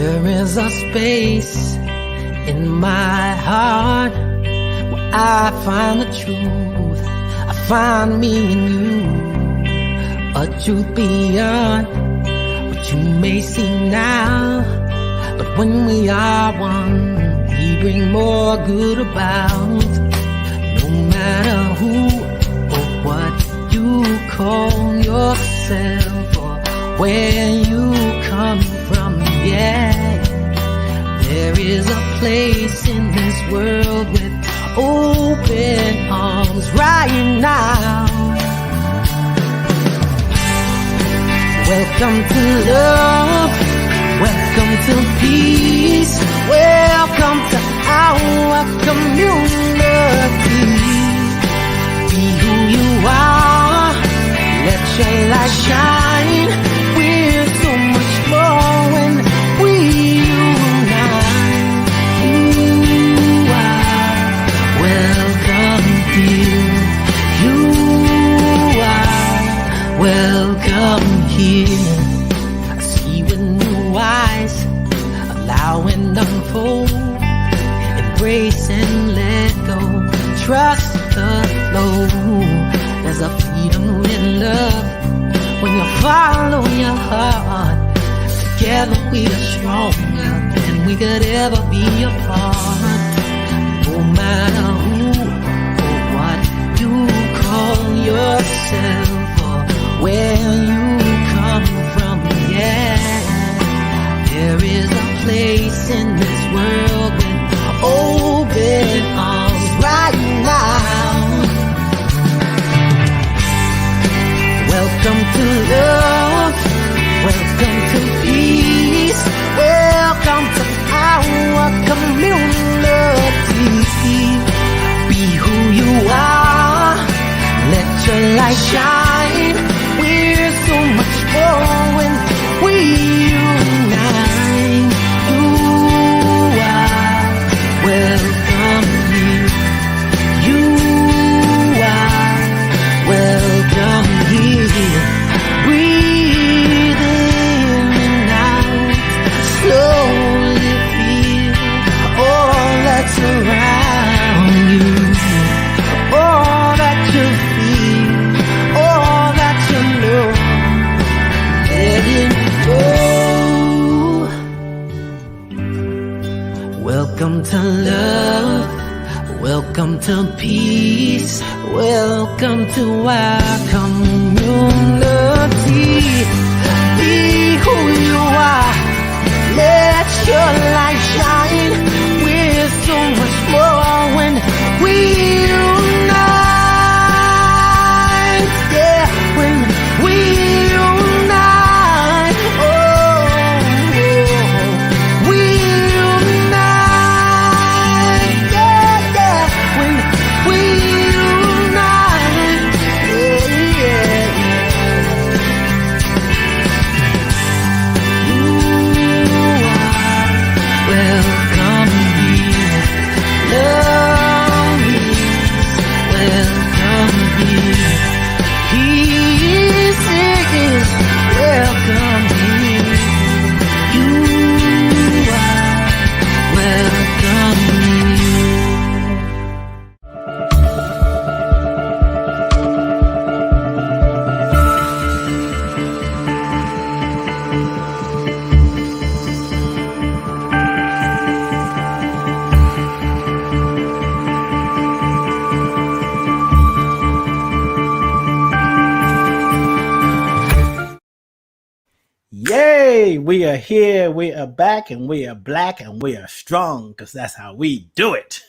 There is a space in my heart where I find the truth. I find me in you, a truth beyond what you may see now. But when we are one, we bring more good about. No matter who or what you call yourself or where you come from, yeah. There is a place in this world with open arms right now. Welcome to love, welcome to peace, welcome to our community. Be who you are, let your light shine. We're so much more when we unite. You are welcome here. You are welcome here. I see with new eyes, allow and unfold, embrace and let go, trust the flow. There's a freedom in love when you follow your heart. Together we are stronger than we could ever be apart. No matter who or what you call yourself or where you come from, yeah. There is a place in this world with open arms right now. Welcome to love, welcome to peace, welcome to our community. Be who you are, let your light shine. We're so much more when we unite. You are welcome here. You are welcome here. Breathe in and out, slowly feel all that's around you, all that you feel, all that you know. Let it go. Welcome to love, welcome to peace, welcome to our community. Be who you are, let your light shine. We're so much more when we unite. Yeah, when we unite. Oh, we unite. Yeah, yeah, when we unite. Yeah, yeah. Welcome here, love is welcome here, peace is welcome here. You are welcome here. Yay! We are here, we are back, and we are black, and we are strong, because that's how we do it.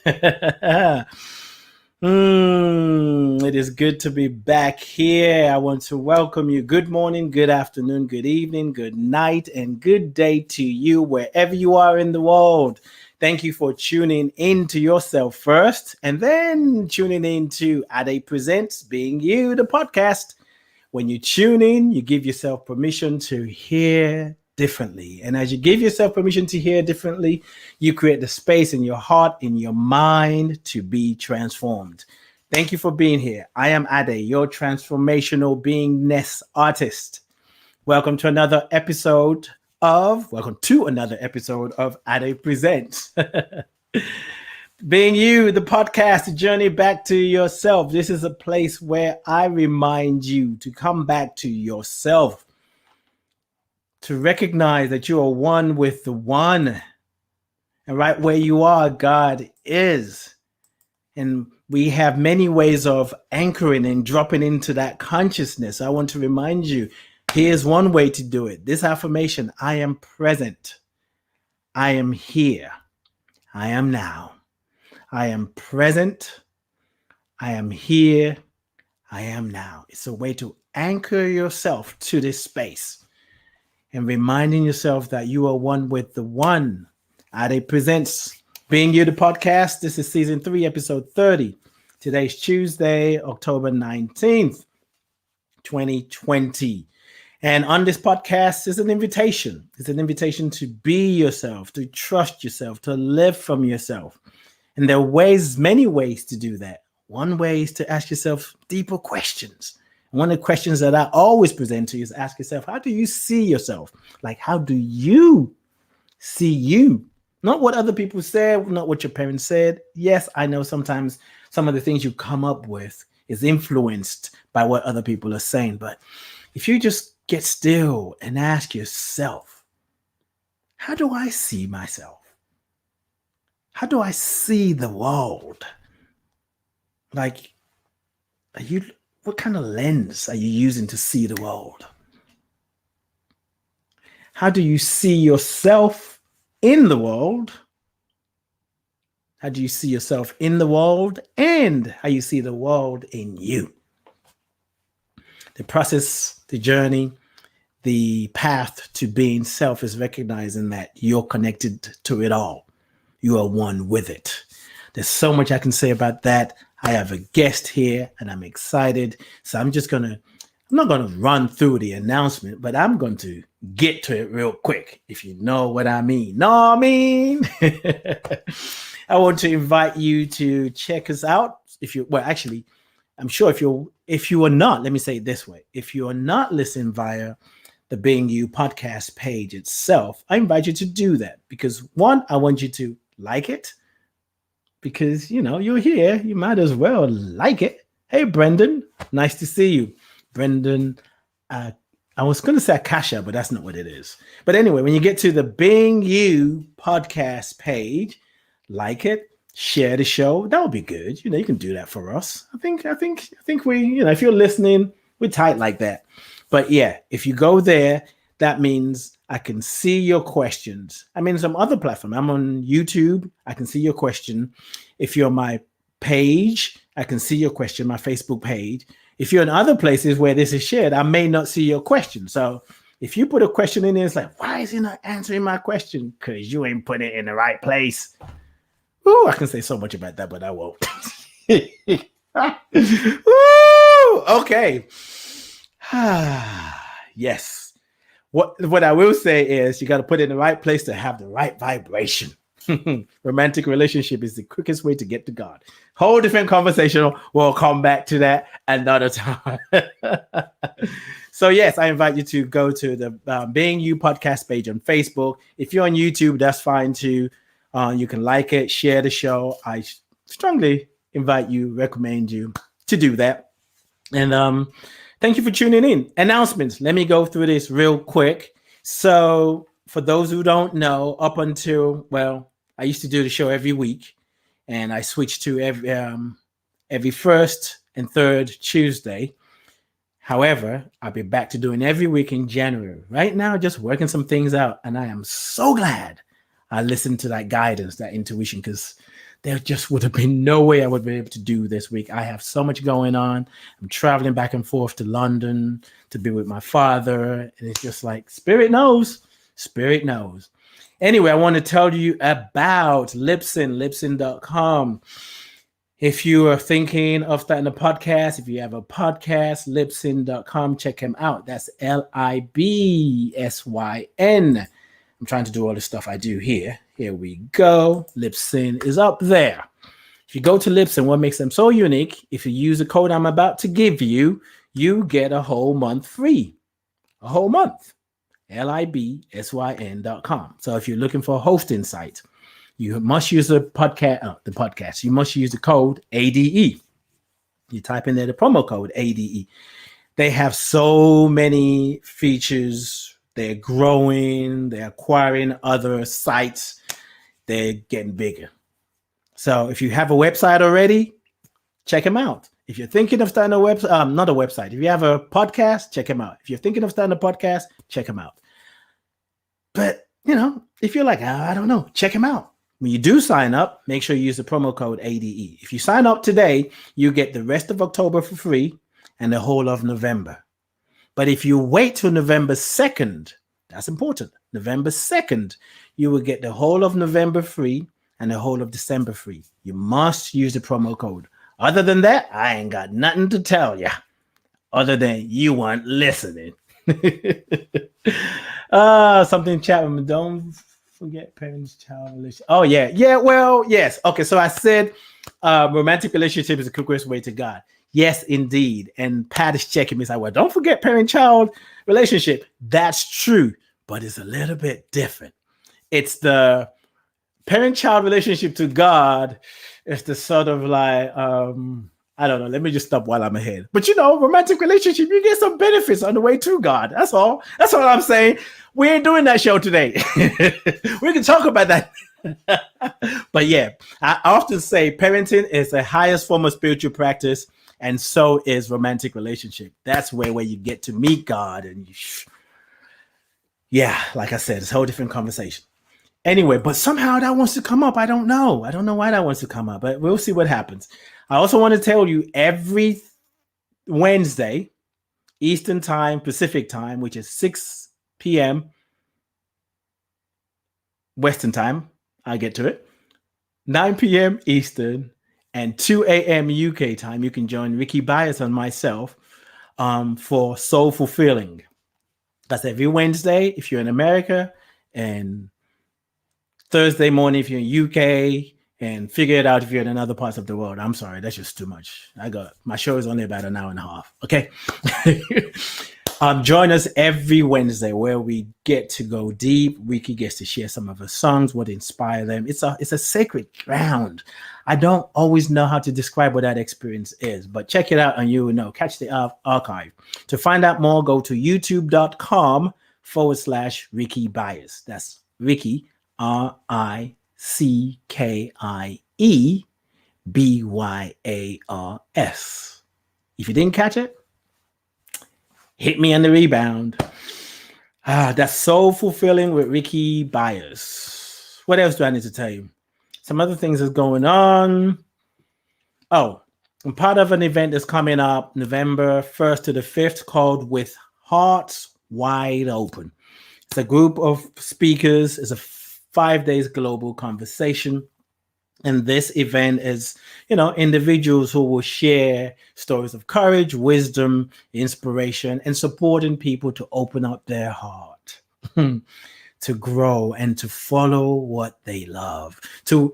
It is good to be back here. I want to welcome you. Good morning, good afternoon, good evening, good night, and good day to you wherever you are in the world. Thank you for tuning in to yourself first, and then tuning in to Ade Presents Being You, the podcast. When you tune in, you give yourself permission to hear differently. And as you give yourself permission to hear differently, you create the space in your heart, in your mind to be transformed. Thank you for being here. I am Ade, your transformational beingness artist. Welcome to another episode welcome to another episode of Ade Presents. Being You, the podcast, the journey back to yourself. This is a place where I remind you to come back to yourself, to recognize that you are one with the one. And right where you are, God is. And we have many ways of anchoring and dropping into that consciousness. I want to remind you, here's one way to do it. This affirmation: I am present. I am here. I am now. I am present. I am here. I am now. It's a way to anchor yourself to this space and reminding yourself that you are one with the one. Ade Presents Being You, the podcast. This is season 3, episode 30. Today's Tuesday, October 19th, 2020. And on this podcast is an invitation. It's an invitation to be yourself, to trust yourself, to live from yourself. And there are many ways to do that. One way is to ask yourself deeper questions. And one of the questions that I always present to you is ask yourself, how do you see yourself? Like, how do you see you? Not what other people said, not what your parents said. Yes, I know sometimes some of the things you come up with is influenced by what other people are saying. But if you just get still and ask yourself, how do I see myself? How do I see the world? Like, what kind of lens are you using to see the world? How do you see yourself in the world? How do you see yourself in the world, and how you see the world in you? The process, the journey, the path to being self is recognizing that you're connected to it all. You are one with it. There's so much I can say about that. I have a guest here and I'm excited. So I'm not going to run through the announcement, but I'm going to get to it real quick, if you know what I mean. I want to invite you to check us out. I'm sure if you are not, let me say it this way. If you are not listening via the Being You podcast page itself, I invite you to do that because, one, I want you to like it because, you're here. You might as well like it. Hey, Brendan, nice to see you. Brendan, I was going to say Akasha, but that's not what it is. But anyway, when you get to the Being You podcast page, like it, share the show. That would be good. You can do that for us. I think we, if you're listening, we're tight like that. But yeah, if you go there, that means I can see your questions. I'm in some other platform. I'm on YouTube. I can see your question. If you're on my page, I can see your question, my Facebook page. If you're in other places where this is shared, I may not see your question. So if you put a question in there, it's like, why is he not answering my question? Because you ain't put it in the right place. Ooh, I can say so much about that, but I won't. Ooh, okay. Yes. What I will say is you got to put it in the right place to have the right vibration. Romantic relationship is the quickest way to get to God. Whole different conversation. We'll come back to that another time. So yes, I invite you to go to the Being You podcast page on Facebook. If you're on YouTube, that's fine too. You can like it, share the show. I strongly recommend you to do that. And thank you for tuning in. Announcements. Let me go through this real quick. So for those who don't know, up until, I used to do the show every week, and I switched to every first and third Tuesday. However, I'll be back to doing every week in January. Right now, just working some things out, and I am so glad I listened to that guidance, that intuition, because there just would have been no way I would be able to do this week. I have so much going on. I'm traveling back and forth to London to be with my father. And it's just like, Spirit knows. Spirit knows. Anyway, I want to tell you about Libsyn.com. If you are thinking of starting a podcast, if you have a podcast, Libsyn.com, check him out. That's Libsyn. I'm trying to do all the stuff I do here. Here we go. Libsyn is up there. If you go to Libsyn, what makes them so unique, if you use the code I'm about to give you, you get a whole month free. A whole month. libsyn.com. So if you're looking for a hosting site, you must use the podcast. You must use the code ADE. You type in there the promo code ADE. They have so many features. They're growing. They're acquiring other sites. They're getting bigger. So if you have a website already, check them out. If you're thinking of starting a website, not a website. If you have a podcast, check them out. If you're thinking of starting a podcast, check them out. But, if you're like, I don't know, check them out. When you do sign up, make sure you use the promo code ADE. If you sign up today, you get the rest of October for free and the whole of November. But if you wait till November 2nd, that's important. November 2nd, you will get the whole of November free and the whole of December free. You must use the promo code. Other than that, I ain't got nothing to tell you. Other than you weren't listening. Something Chapman, don't forget parents-child relationship. Oh, yeah. Yeah, well, yes. Okay, so I said romantic relationship is the quickest way to God. Yes, indeed. And Pat is checking me. He's like, well, don't forget parent-child relationship. That's true, but it's a little bit different. It's the parent-child relationship to God. It's the sort of like, I don't know. Let me just stop while I'm ahead. But romantic relationship, you get some benefits on the way to God. That's all. That's all I'm saying. We ain't doing that show today. We can talk about that. But yeah, I often say parenting is the highest form of spiritual practice, and so is romantic relationship. That's where you get to meet God. And like I said, it's a whole different conversation. Anyway, but somehow that wants to come up. I don't know. I don't know why that wants to come up, but we'll see what happens. I also want to tell you every Wednesday, Eastern time, Pacific time, which is 6 p.m. Western time, I get to it, 9 p.m. Eastern and 2 a.m. UK time, you can join Ricky Bias and myself for Soul Fulfilling. That's every Wednesday if you're in America, and Thursday morning if you're in UK, and figure it out if you're in other parts of the world. I'm sorry, that's just too much. My show is only about an hour and a half. Okay. Join us every Wednesday where we get to go deep. Ricky gets to share some of her songs, what inspire them. It's a sacred ground. I don't always know how to describe what that experience is, but check it out and you will know. Catch the archive. To find out more, go to youtube.com/Ricky Bias. That's Ricky, RICKIEBYARS. If you didn't catch it, hit me on the rebound. That's So Fulfilling with Ricky Bias. What else do I need to tell you? Some other things is going on. Oh, I'm part of an event that's coming up November 1st to the 5th called With Hearts Wide Open. It's a group of speakers. It's a 5 days global conversation. And this event is, individuals who will share stories of courage, wisdom, inspiration, and supporting people to open up their heart, to grow and to follow what they love. To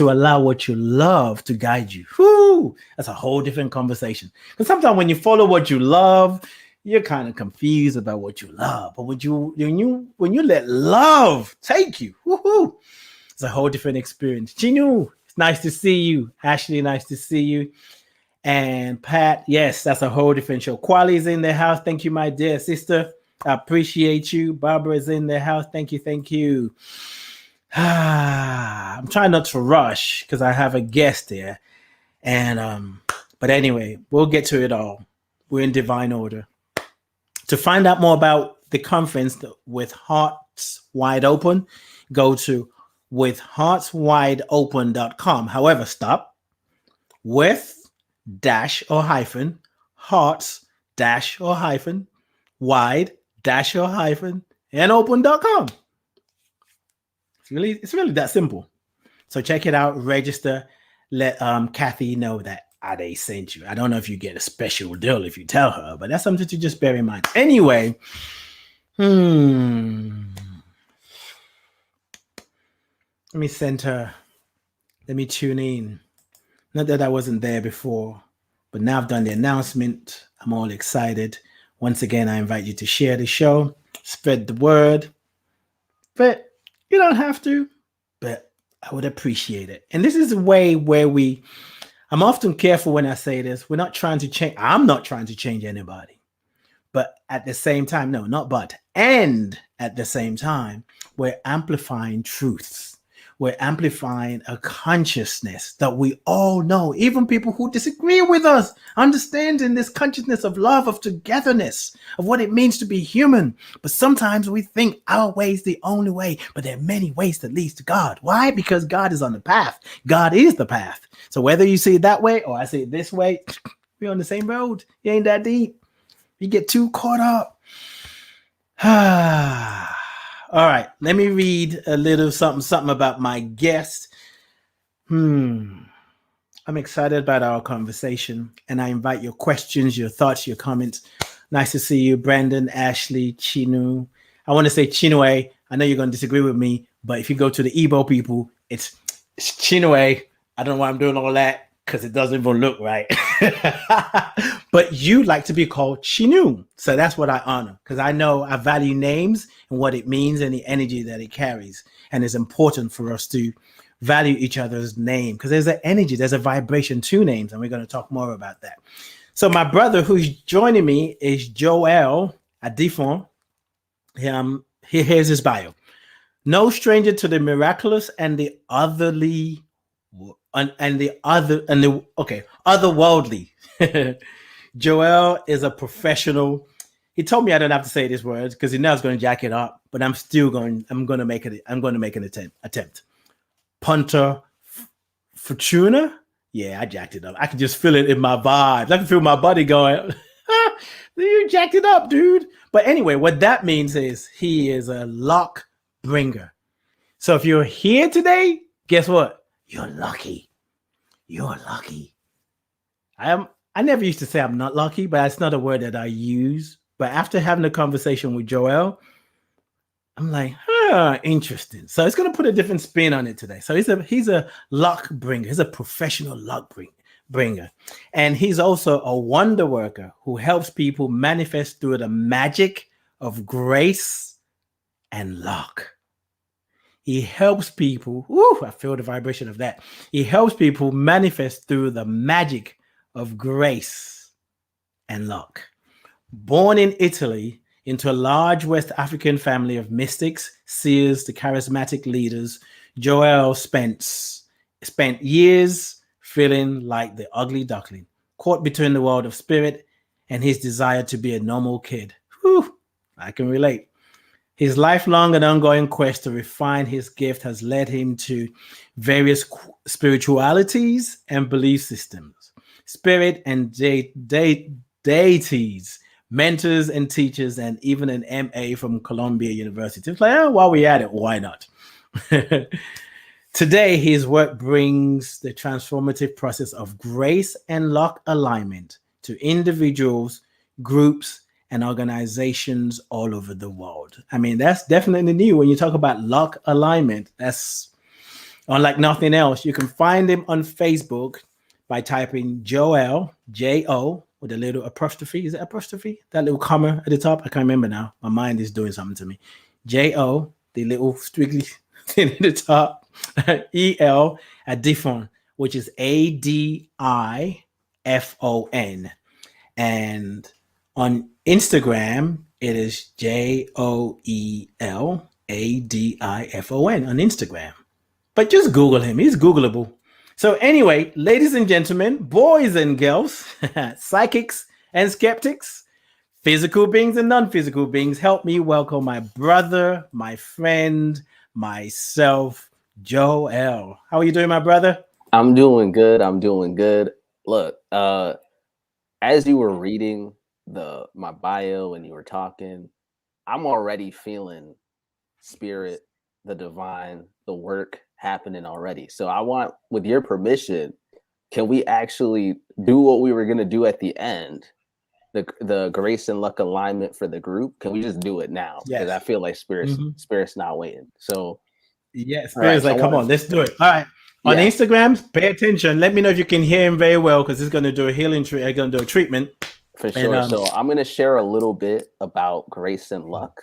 allow what you love to guide you. Whew, that's a whole different conversation. Because sometimes when you follow what you love, you're kind of confused about what you love. But when you let love take you, woohoo, it's a whole different experience. Chinu, it's nice to see you. Ashley, nice to see you. And Pat, yes, that's a whole different show. Quali's in the house. Thank you, my dear sister. I appreciate you. Barbara is in the house. Thank you. I'm trying not to rush because I have a guest there. And but anyway, we'll get to it all. We're in divine order. To find out more about the conference With Hearts Wide Open, go to withheartswideopen.com. However, stop. With dash or hyphen, hearts dash or hyphen, wide dash or hyphen, and open.com. It's really that simple. So check it out, register, let Kathy know that they sent you. I don't know if you get a special deal if you tell her, but that's something to just bear in mind. Anyway, let me send her. Let me tune in. Not that I wasn't there before, but now I've done the announcement. I'm all excited. Once again, I invite you to share the show, spread the word, but you don't have to, but I would appreciate it. And this is a way where I'm often careful when I say this. We're not trying to change. I'm not trying to change anybody. But at the same time, no, not but. And at the same time, we're amplifying truths. We're amplifying a consciousness that we all know, even people who disagree with us, understanding this consciousness of love, of togetherness, of what it means to be human. But sometimes we think our way is the only way, but there are many ways that leads to God. Why? Because God is on the path. God is the path. So whether you see it that way or I see it this way, we're on the same road. It ain't that deep. You get too caught up. All right, let me read a little something about my guest. I'm excited about our conversation, and I invite your questions, your thoughts, your comments. Nice to see you, Brandon, Ashley, Chinu. I want to say Chinue. I know you're going to disagree with me, but if you go to the Igbo people, it's Chinue. I don't know why I'm doing all that because it doesn't even look right. But you like to be called Chinu. So that's what I honor, because I know I value names and what it means and the energy that it carries. And it's important for us to value each other's name because there's an energy, there's a vibration to names. And we're going to talk more about that. So my brother who's joining me is Jo'el Adifon. Here's his bio. No stranger to the miraculous and the otherly otherworldly. Jo'el is a professional. He told me I don't have to say these words because he knows going to jack it up, but I'm going to make an attempt. Portafortuna. Yeah, I jacked it up. I can just feel it in my vibes. I can feel my body going, you jacked it up, dude. But anyway, what that means is he is a luck bringer. So if you're here today, guess what? You're lucky. You're lucky. I never used to say I'm not lucky, but that's not a word that I use. But after having a conversation with Jo'el, I'm like, interesting. So it's going to put a different spin on it today. So he's a luck bringer. He's a professional luck bringer. And he's also a wonder worker who helps people manifest through the magic of grace and luck. He helps people. I feel the vibration of that. He helps people manifest through the magic of grace and luck. Born in Italy into a large West African family of mystics, seers, the charismatic leaders, Jo'el spent years feeling like the ugly duckling, caught between the world of spirit and his desire to be a normal kid. I can relate. His lifelong and ongoing quest to refine his gift has led him to various spiritualities and belief systems, spirit and deities, mentors and teachers, and even an MA from Columbia University. It's like, while we're at it, why not? Today, his work brings the transformative process of grace and luck alignment to individuals, groups, and organizations all over the world. I mean, that's definitely new. When you talk about luck alignment, that's unlike nothing else. You can find him on Facebook by typing Jo'el, J-O, with a little apostrophe. Is it apostrophe? That little comma at the top? I can't remember now. My mind is doing something to me. J-O, the little squiggly thing at the top. E-L, Adifon, which is A-D-I-F-O-N. And on Instagram, it is Joel-Adifon on Instagram. But just Google him. He's Googleable. So anyway, ladies and gentlemen, boys and girls, psychics and skeptics, physical beings and non-physical beings, help me welcome my brother, my friend, myself, Jo'el. How are you doing, my brother? I'm doing good. Look, as you were reading my bio and you were talking, I'm already feeling spirit, the divine, the work happening already. So I want, with your permission, can we actually do what we were going to do at the end? The grace and luck alignment for the group. Can we just do it now? Because I feel like spirit's not waiting. So yeah, spirit's right, come on, let's do it. All right. On Instagram, pay attention. Let me know if you can hear him very well, because it's going to do a healing treatment. Going to do a treatment. For And sure. So I'm going to share a little bit about grace and luck,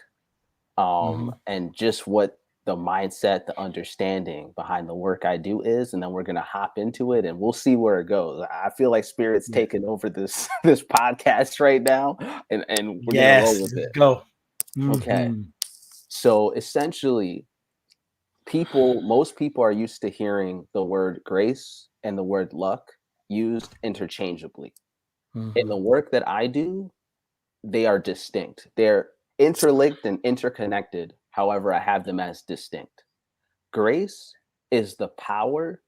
mhm. and just what the mindset, the understanding behind the work I do is, and then we're going to hop into it and we'll see where it goes. I feel like Spirit's Yeah. taking over this this podcast right now, and we're going to roll Yes, with let's it. go. Okay. Mhm. So essentially, most people are used to hearing the word grace and the word luck used interchangeably. In the Mhm. work that I do, they are distinct. They're interlinked and interconnected. However, I have them as distinct. Grace is the power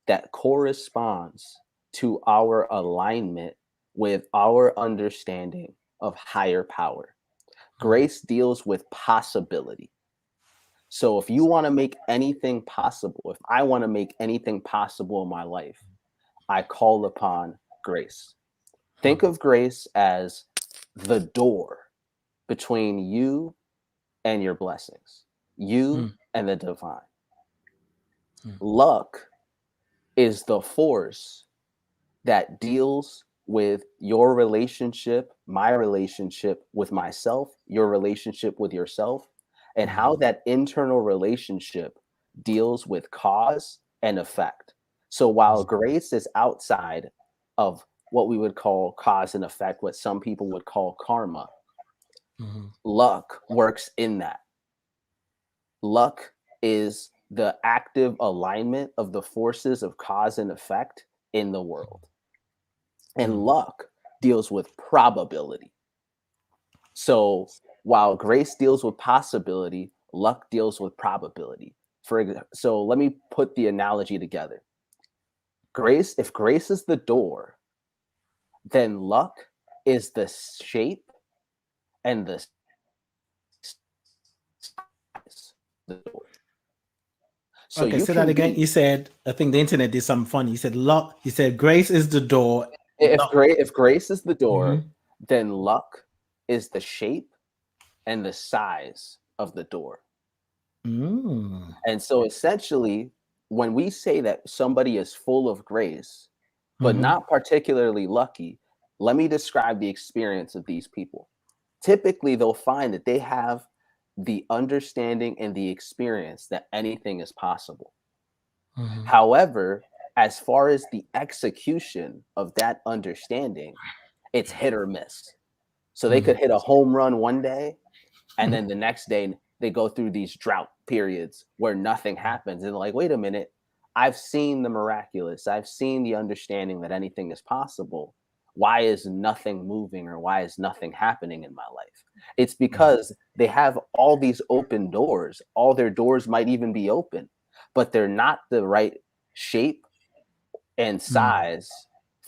that corresponds to our alignment with our understanding of higher power. Grace deals with possibility. So if you want to make anything possible, if I want to make anything possible in my life, I call upon grace. Think of grace as the door between you and your blessings, you Mm, and the divine. mm, Luck is the force that deals with your relationship, my relationship with myself, your relationship with yourself, and how mhm, that internal relationship deals with cause and effect. So while mhm, grace is outside of what we would call cause and effect, what some people would call karma, mhm, luck works in that. Luck is the active alignment of the forces of cause and effect in the world. And mm, luck deals with probability. So while grace deals with possibility, luck deals with probability. So let me put the analogy together. If grace is the door, then luck is the shape and the size of the door. So Okay, you say that can again. be You said, I think the internet did something funny. You said luck. You said grace is the door. if Luck. grace is the door, Mhm. then luck is the shape and the size of the door. Mm, And so essentially, when we say that somebody is full of grace, but mhm, not particularly lucky, let me describe the experience of these people. Typically, they'll find that they have the understanding and the experience that anything is possible. mhm, However, as far as the execution of that understanding, it's hit or miss. So they could mhm, hit a home run one day, and then the next day they go through these drought periods where nothing happens. And they're like, wait a minute, I've seen the miraculous. I've seen the understanding that anything is possible. Why is nothing moving or why is nothing happening in my life? It's because they have all these open doors. All their doors might even be open, but they're not the right shape and mm, size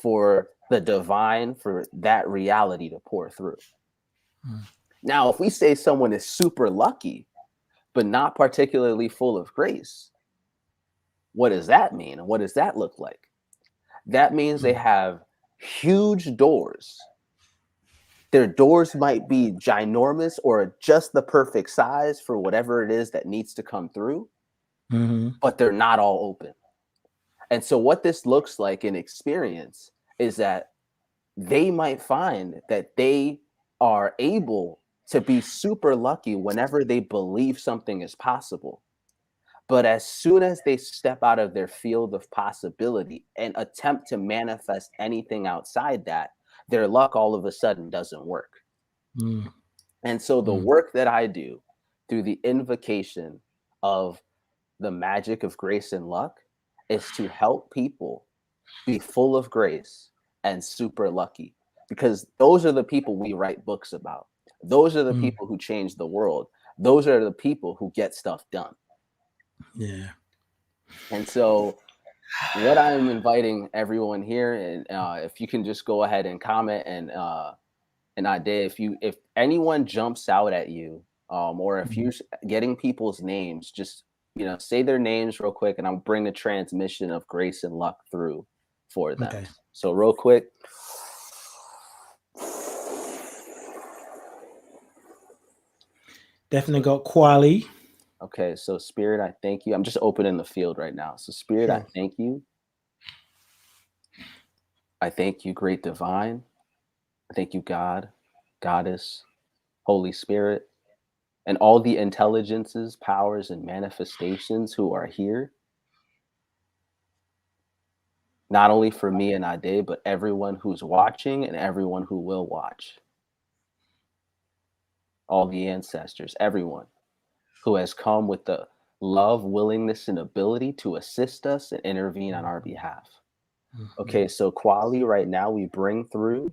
for the divine, for that reality to pour through. mm, Now, if we say someone is super lucky, but not particularly full of grace, what does that mean? And what does that look like? That means they mm, have huge doors. Their doors might be ginormous or just the perfect size for whatever it is that needs to come through, mhm, but they're not all open. And so, what this looks like in experience is that they might find that they are able to be super lucky whenever they believe something is possible. But as soon as they step out of their field of possibility and attempt to manifest anything outside that, their luck all of a sudden doesn't work. mm, And so the mm, work that I do through the invocation of the magic of grace and luck is to help people be full of grace and super lucky, because those are the people we write books about. Those are the mm. people who change the world. Those are the people who get stuff done. Yeah. And so what I'm inviting everyone here, and if you can just go ahead and comment, and idea, if anyone jumps out at you, or if Mm, you're getting people's names, just say their names real quick, and I'll bring the transmission of grace and luck through for them. okay. So real quick. Definitely So got Quali. okay, so Spirit, I thank you. I'm just opening the field right now. So Spirit, I Sure. thank you. I thank you, Great Divine. Thank you, God, Goddess, Holy Spirit, and all the intelligences, powers, and manifestations who are here, not only for me and Ade, but everyone who's watching and everyone who will watch. All the ancestors, everyone who has come with the love, willingness, and ability to assist us and intervene on our behalf. Okay, so Quali, right now we bring through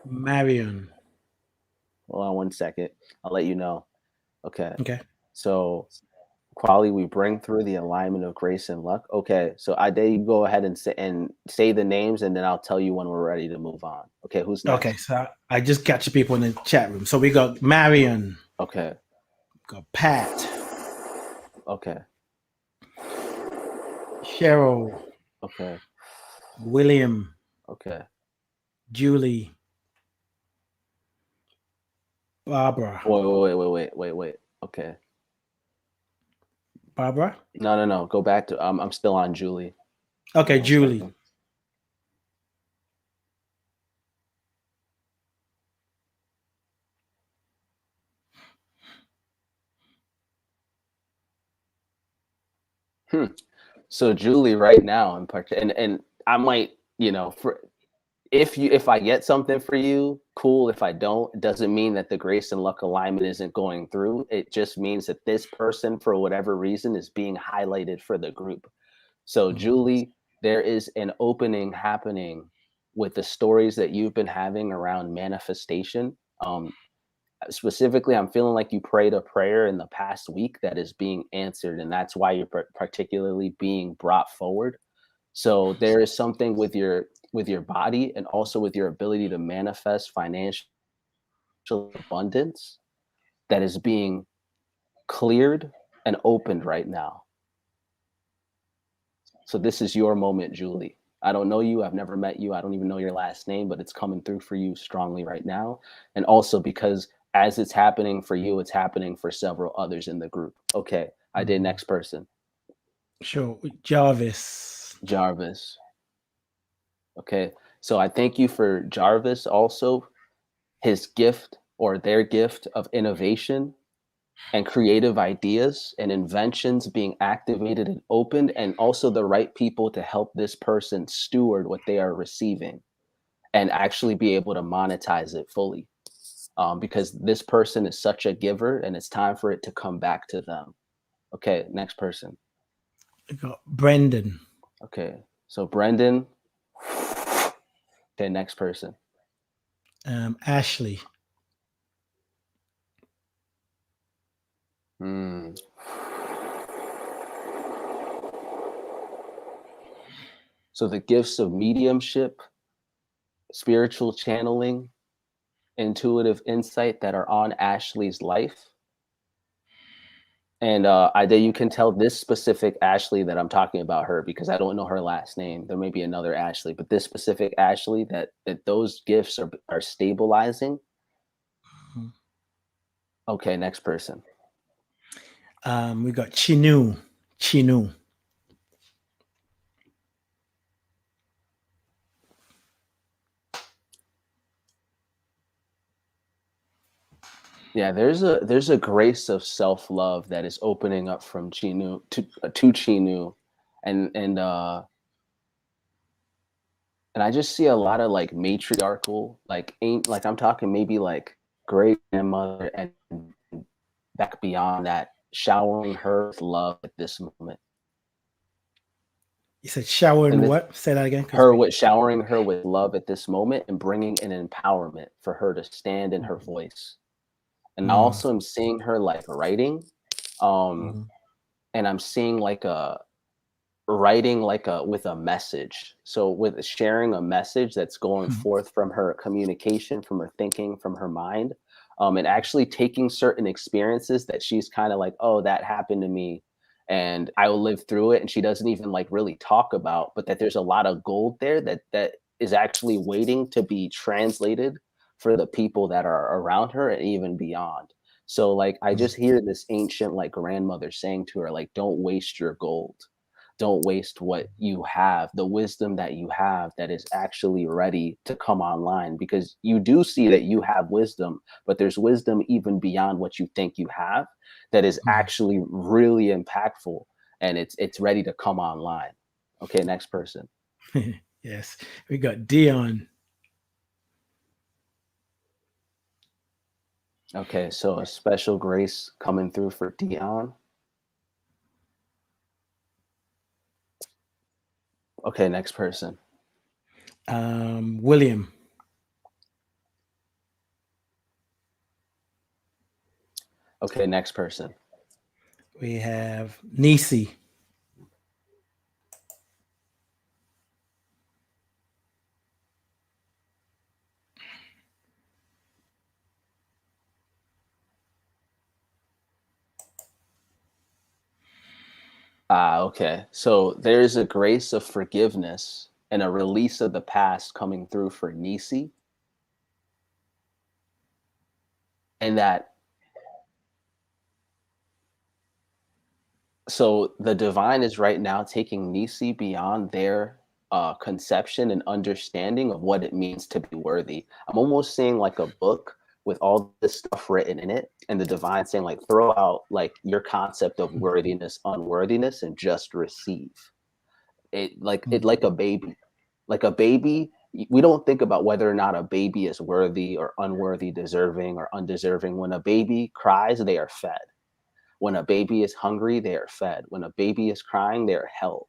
Marion. hold on 1 second. I'll let you know. Okay. Okay. So Quali, we bring through the alignment of grace and luck. Okay. So Ade, you go ahead and say the names, and then I'll tell you when we're ready to move on. Okay, who's next? Okay, so I just got you people in the chat room. So we got Marion. Okay. Got Pat. Okay. Cheryl. Okay. William. Okay. Julie. Barbara. Wait. Okay. Barbara? No. Go back to I'm still on Julie. Okay, One Julie. second. So Julie, right now, and I might, for if I get something for you, cool. If I don't, it doesn't mean that the grace and luck alignment isn't going through. It just means that this person, for whatever reason, is being highlighted for the group. So Julie, there is an opening happening with the stories that you've been having around manifestation. Specifically, I'm feeling like you prayed a prayer in the past week that is being answered, and that's why you're particularly being brought forward. So there is something with your body and also with your ability to manifest financial abundance that is being cleared and opened right now. So this is your moment, Julie. I don't know you. I've never met you. I don't even know your last name, but it's coming through for you strongly right now. And also because as it's happening for you, it's happening for several others in the group. Okay. I did next person. Sure. Jarvis. Jarvis. Okay. So I thank you for Jarvis also, his gift or their gift of innovation and creative ideas and inventions being activated and opened, and also the right people to help this person steward what they are receiving and actually be able to monetize it fully. Because this person is such a giver and it's time for it to come back to them. Okay, next person. We got Brendan. Okay, so Brendan. Okay, next person. Ashley. So the gifts of mediumship, spiritual channeling, intuitive insight that are on Ashley's life. And Ida, you can tell this specific Ashley that I'm talking about her because I don't know her last name. There may be another Ashley, but this specific Ashley that those gifts are stabilizing. Okay, next person. We got Chinu. Yeah, there's a grace of self-love that is opening up from Chinu to Chinu, and I just see a lot of like matriarchal, like I'm talking maybe like great grandmother and back beyond that, showering her with love at this moment. You said shower and And what? Say that again. showering her with love at this moment and bringing an empowerment for her to stand in her voice. And I also am seeing her like writing, and I'm seeing like a writing like with a message. So with sharing a message that's going forth from her communication, from her thinking, from her mind, and actually taking certain experiences that she's kind of like, oh, that happened to me, and I will live through it. And she doesn't even like really talk about, but that there's a lot of gold there that is actually waiting to be translated for the people that are around her and even beyond. So like I just hear this ancient like grandmother saying to her, like, don't waste your gold. don't waste what you have, the wisdom that you have that is actually ready to come online, because you do see that you have wisdom, but there's wisdom even beyond what you think you have that is actually really impactful, and it's ready to come online. Okay, next person. Yes, we got Dion. Okay, so a special grace coming through for Dion. Okay, next person. William. Okay, next person. We have Nisi. Ah, okay. So there's a grace of forgiveness and a release of the past coming through for Nisi. And that, so the divine is right now taking Nisi beyond their conception and understanding of what it means to be worthy. I'm almost seeing like a book with all this stuff written in it, and the divine saying, like, throw out like your concept of worthiness, unworthiness, and just receive it, like a baby. Like a baby, we don't think about whether or not a baby is worthy or unworthy, deserving or undeserving. When a baby cries, they are fed. When a baby is hungry, they are fed. When a baby is crying, they are held.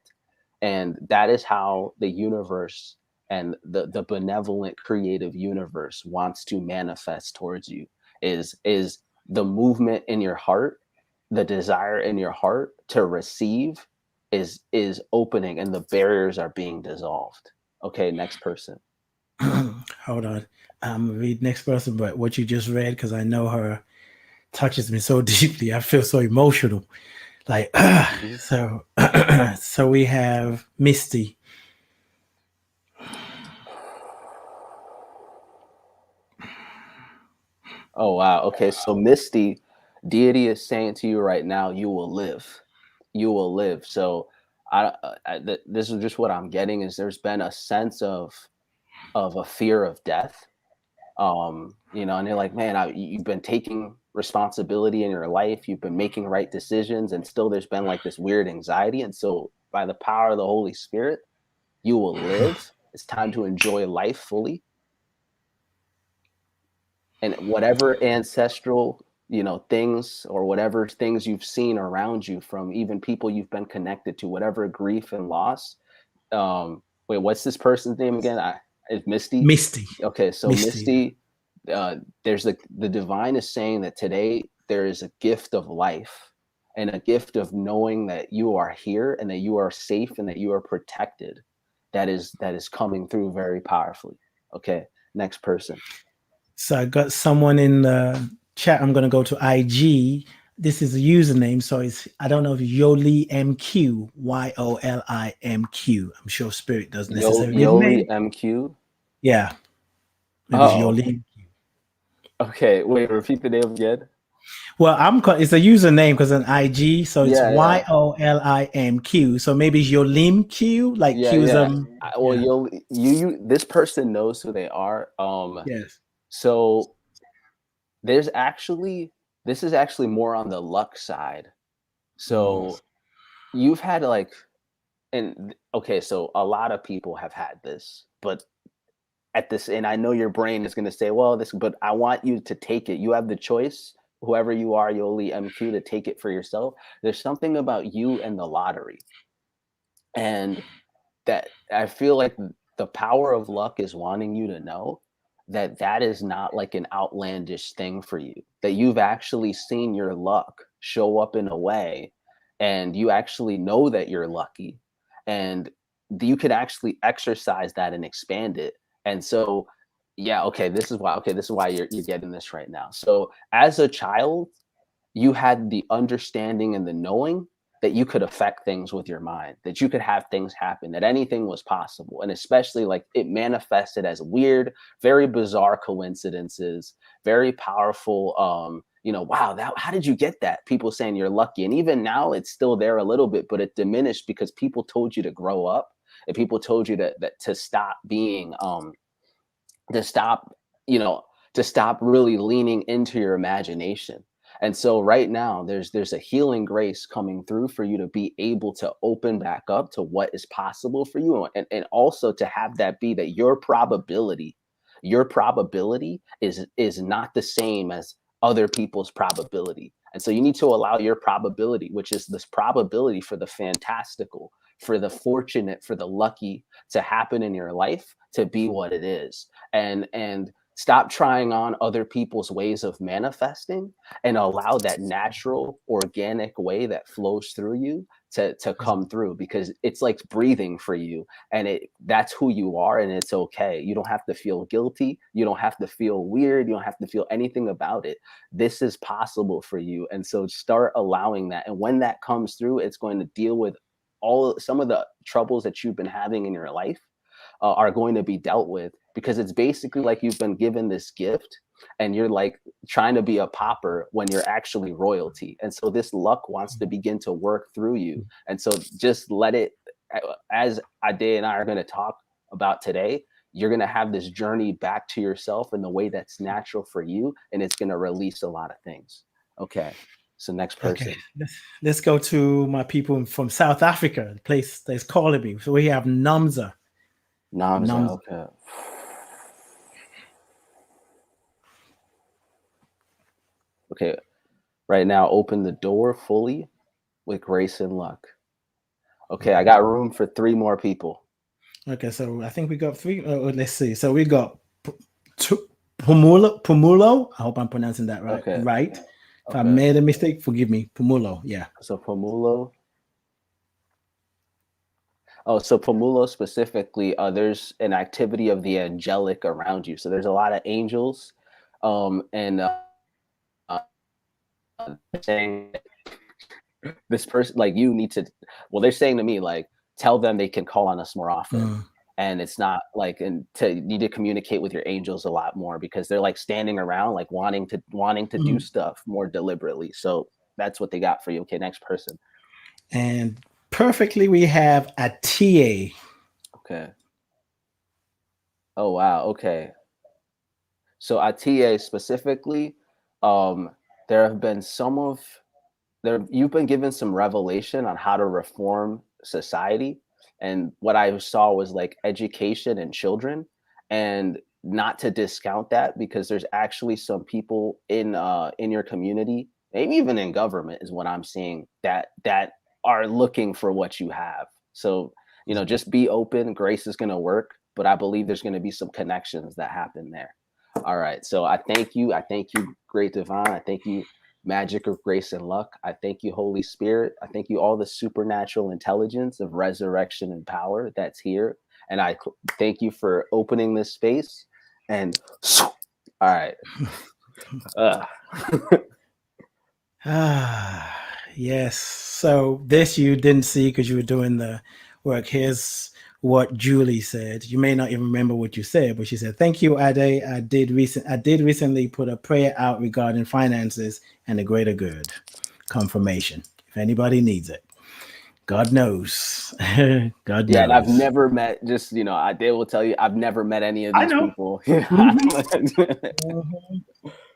And that is how the universe and the benevolent creative universe wants to manifest towards you, is the movement in your heart, the desire in your heart to receive is opening, and the barriers are being dissolved. Okay, next person. Hold on. I'm read next person, but what you just read, because I know her, touches me so deeply. I feel so emotional. Like, Mhm. so, so we have Misty. Oh wow. Okay, so Misty, deity is saying to you right now, you will live. You will live. So this is just what I'm getting, is there's been a sense of a fear of death. And you're like, man, you've been taking responsibility in your life, you've been making right decisions, and still there's been like this weird anxiety. And so by the power of the Holy Spirit, you will live. It's time to enjoy life fully. And whatever ancestral, things, or whatever things you've seen around you from even people you've been connected to, whatever grief and loss. Wait, what's this person's name again? Is Misty? Misty. Okay, so Misty. Misty, there's the divine is saying that today there is a gift of life, and a gift of knowing that you are here and that you are safe and that you are protected, that is coming through very powerfully. Okay, next person. So I got someone in the chat. I'm going to go to IG. This is a username. So it's, I don't know if Yoli MQ, YOLIMQ. I'm sure Spirit doesn't necessarily Yoli mean. MQ. Yeah. Maybe it's Oh, Yoli. okay. Wait, repeat the name again. Well, it's a username because an IG. So it's Yeah, yeah, YOLIMQ. So maybe it's Yolim Q, like yeah, Q is yeah. Well, yeah. this person knows who they are. Yes. So there's actually this is actually more on the luck side. So you've had like, and okay, so a lot of people have had this, but and I know your brain is going to say, well, this, but I want you to take it. You have the choice, whoever you are, Yoli MQ, to take it for yourself. There's something about you and the lottery, and that I feel like the power of luck is wanting you to know that that is not like an outlandish thing for you, that you've actually seen your luck show up in a way, and you actually know that you're lucky, and you could actually exercise that and expand it. And so, yeah, okay, this is why you're getting this right now. So as a child, you had the understanding and the knowing that you could affect things with your mind, that you could have things happen, that anything was possible. And especially like it manifested as weird, very bizarre coincidences, very powerful wow, how did you get that? People saying you're lucky. And even now it's still there a little bit, but it diminished because people told you to grow up, and people told you that to stop being, to stop, to stop really leaning into your imagination. And so right now there's a healing grace coming through for you to be able to open back up to what is possible for you, and also to have that be that your probability is not the same as other people's probability. And so you need to allow your probability, which is this probability for the fantastical, for the fortunate, for the lucky to happen in your life, to be what it is. And stop trying on other people's ways of manifesting, and allow that natural, organic way that flows through you to come through, because it's like breathing for you, and that's who you are, and it's okay. You don't have to feel guilty, you don't have to feel weird, you don't have to feel anything about it. This is possible for you, and so start allowing that. And when that comes through, it's going to deal with some of the troubles that you've been having in your life, are going to be dealt with, because it's basically like you've been given this gift, and you're like trying to be a pauper when you're actually royalty. And so this luck wants to begin to work through you. And so just let it, as Ade and I are going to talk about today, you're going to have this journey back to yourself in the way that's natural for you, and it's going to release a lot of things. Okay. So next person. Okay, let's go to my people from South Africa, the place that's calling me. So we have Namza. Namza. Okay. Okay, right now, open the door fully with grace and luck. Okay, I got room for 3 more people. Okay, so I think we got 3. Let's see. So we got Pumulo. I hope I'm pronouncing that right. Okay. Right. If I made a mistake, forgive me. Pumulo. Yeah. So Pumulo. Oh, so Pumulo specifically, there's an activity of the angelic around you. So there's a lot of angels, and saying this person, like, you need to, well, they're saying to me, like, tell them they can call on us more often. And it's not like, and to need to communicate with your angels a lot more, because they're like standing around, like wanting to do stuff more deliberately. So that's what they got for you. Okay, next person. And perfectly, we have a TA. Okay. Oh wow. Okay. So Ata specifically, there have been you've been given some revelation on how to reform society. And what I saw was like education and children, and not to discount that, because there's actually some people in your community, maybe even in government, is what I'm seeing, that are looking for what you have. So, just be open. Grace is going to work, but I believe there's going to be some connections that happen there. All right. So I thank you. I thank you, Great Divine. I thank you, Magic of Grace and Luck. I thank you, Holy Spirit. I thank you, all the supernatural intelligence of resurrection and power that's here. And I thank you for opening this space. And all right. Yes. So this you didn't see because you were doing the work. Here's what Julie said. You may not even remember what you said, but she said, "Thank you, Ade. I did recently put a prayer out regarding finances and the greater good. Confirmation. If anybody needs it, God knows. God knows." Yeah, and I've never met. Just Ade will tell you, I've never met any of these people.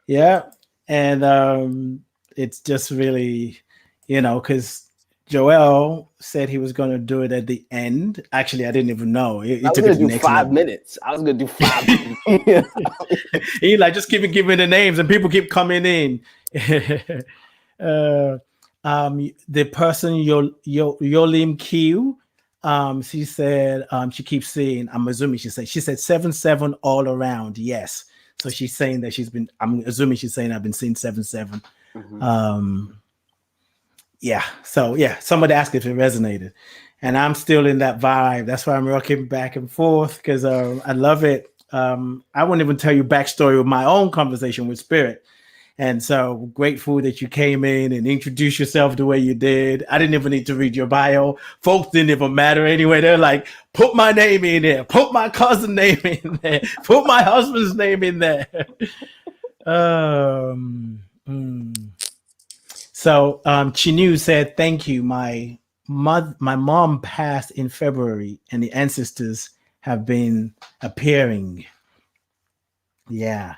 Yeah, and it's just really, because Jo'el said he was going to do it at the end. Actually, I didn't even know. It I was took going to do next 5 level. minutes. I was going to do 5 minutes. He like just keep giving the names, and people keep coming in. The person Yolim Q, she said she keeps saying. I'm assuming she said 7-7 all around. Yes. So she's saying that I'm assuming she's saying I've been seeing 7-7. Yeah. So yeah, somebody asked if it resonated, and I'm still in that vibe. That's why I'm rocking back and forth, because I love it. I won't even tell you backstory of my own conversation with Spirit. And so grateful that you came in and introduced yourself the way you did. I didn't even need to read your bio. Folks didn't even matter anyway. They're like, put my name in there, put my cousin's name in there, put my husband's name in there. Mm. So Chinu said, "Thank you. My mom passed in February, and the ancestors have been appearing." Yeah.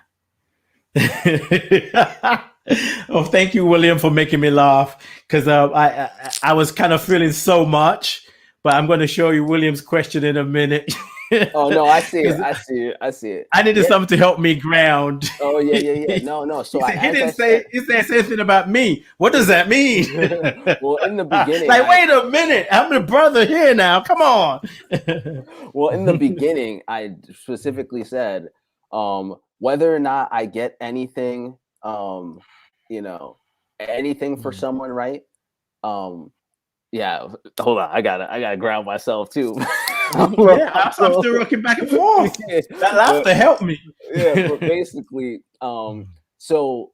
Oh, thank you, William, for making me laugh because I was kind of feeling so much, but I'm going to show you William's question in a minute. Oh no, I see it. Because I see it. I see it. I needed Yeah. something to help me ground. Oh yeah, yeah, yeah. No, no. He So said he as I didn't said, say anything about me. What does that mean? well, in the beginning, Like, wait a minute, I'm the brother here now. Come on. well, in the beginning, I specifically said, whether or not I get anything, you know, anything for someone, right? Um, yeah. Hold on, I gotta ground myself too. Yeah, I'm I'm so, still rocking back and forth. yeah, That but laughter helped me. yeah, but basically, so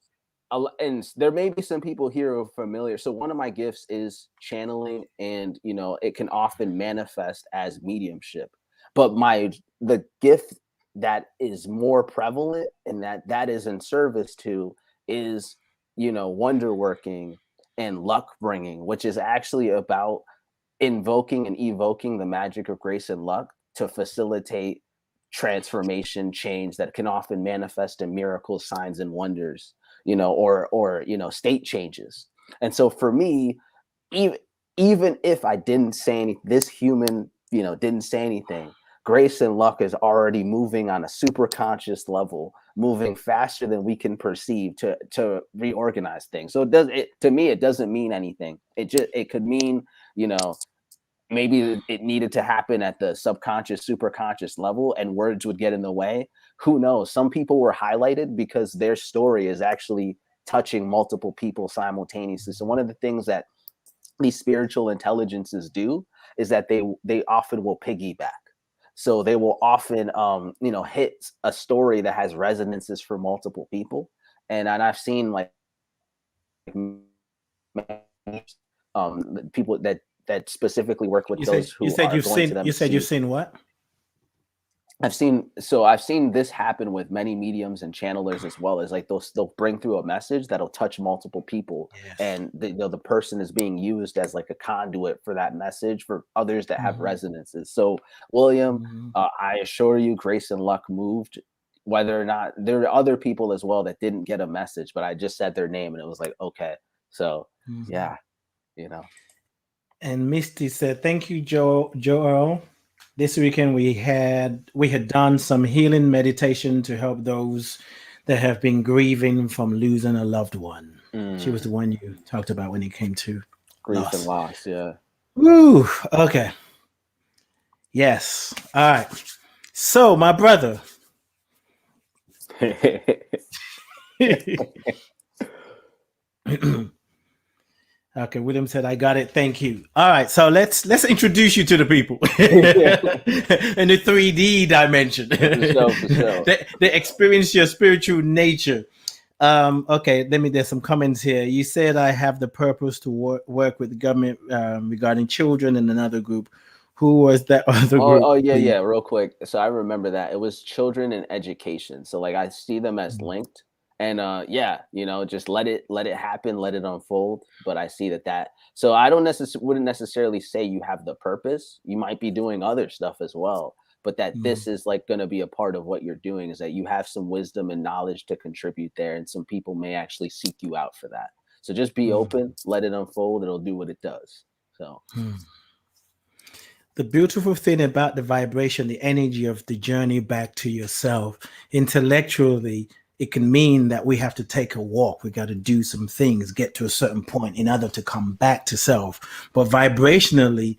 and there may be some people here who are familiar. So one of my gifts is channeling, and it can often manifest as mediumship. But the gift that is more prevalent and that is in service to is wonder working and luck bringing, which is actually about invoking and evoking the magic of grace and luck to facilitate transformation change that can often manifest in miracles, signs, and wonders, or state changes. And so for me, even if I didn't say anything, this human didn't say anything, grace and luck is already moving on a super conscious level, moving faster than we can perceive to reorganize things. So to me it doesn't mean anything. It could mean, maybe it needed to happen at the subconscious, super conscious level, and words would get in the way. Who knows? Some people were highlighted because their story is actually touching multiple people simultaneously. So one of the things that these spiritual intelligences do is that they often will piggyback. So they will often hit a story that has resonances for multiple people. And I've seen like people that specifically work with those who are going to them. You said you've seen what? I've seen this happen with many mediums and channelers, as well as like they'll bring through a message that'll touch multiple people. Yes. And the person is being used as like a conduit for that message for others that have resonances. So William, I assure you, grace and luck moved. Whether or not there are other people as well that didn't get a message, but I just said their name and it was like, okay. So yeah, And Misty said, "Thank you, Jo'el. This weekend we had done some healing meditation to help those that have been grieving from losing a loved one." She was the one you talked about when it came to grief and loss. Yeah. Woo. Okay. Yes. All right. So, my brother. Okay, William said, "I got it. Thank you." All right, so let's introduce you to the people in the 3D dimension. For sure. They experience your spiritual nature. Okay, there's some comments here. You said I have the purpose to work with the government regarding children in another group. Who was that other group? Oh yeah, yeah. Real quick. So I remember that it was children and education. So like I see them as linked. And just let it happen, let it unfold. But I see that. So I wouldn't necessarily say you have the purpose. You might be doing other stuff as well. But that this is like going to be a part of what you're doing, is that you have some wisdom and knowledge to contribute there. And some people may actually seek you out for that. So just be open, let it unfold. It'll do what it does. So. The beautiful thing about the vibration, the energy of the journey back to yourself, intellectually, it can mean that we have to take a walk. We got to do some things, get to a certain point in order to come back to self. But vibrationally,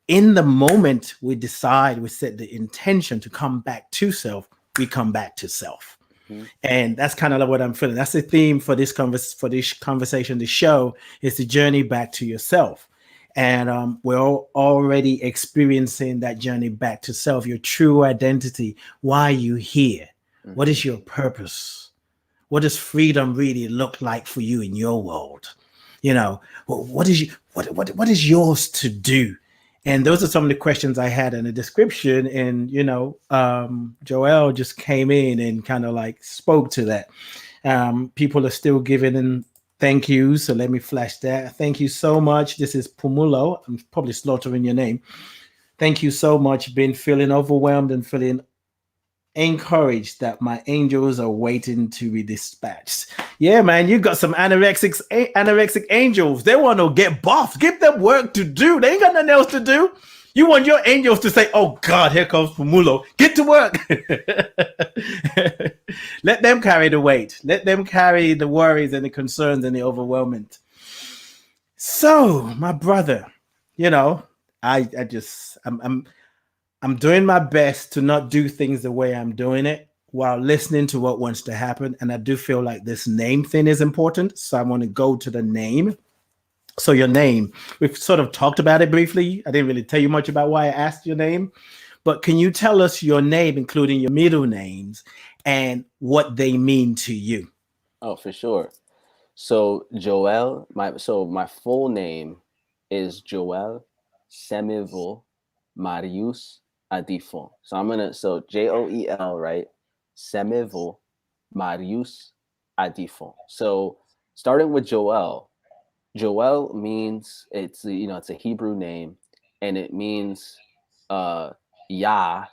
in the moment we decide, we set the intention to come back to self, we come back to self. And that's kind of like what I'm feeling. That's the theme for this conversation, the show, is the journey back to yourself. And we're all already experiencing that journey back to self, your true identity. Why are you here? What is your purpose? What does freedom really look like for you in your world? What is yours to do? And those are some of the questions I had in the description. And Jo'el just came in and kind of like spoke to that. People are still giving in thank yous. So let me flash that. Thank you so much. This is Pumulo. I'm probably slaughtering your name. Thank you so much. Been feeling overwhelmed and feeling encouraged that my angels are waiting to be dispatched. Yeah, man, you got some anorexic angels. They want to get buffed. Give them work to do. They ain't got nothing else to do. You want your angels to say, "Oh God, here comes Pumulo. Get to work." Let them carry the weight. Let them carry the worries and the concerns and the overwhelmment. So, my brother, you know, I'm doing my best to not do things the way I'm doing it while listening to what wants to happen. And I do feel like this name thing is important. So I want to go to the name. So your name, we've sort of talked about it briefly. I didn't really tell you much about why I asked your name, but can you tell us your name, including your middle names, and what they mean to you? Oh, for sure. So Jo'el, my full name is Jo'el Semevo Marius Adifon. So Joel, right? Semevo Marius Adifon. So starting with Jo'el. Joel means it's a Hebrew name, and it means Yah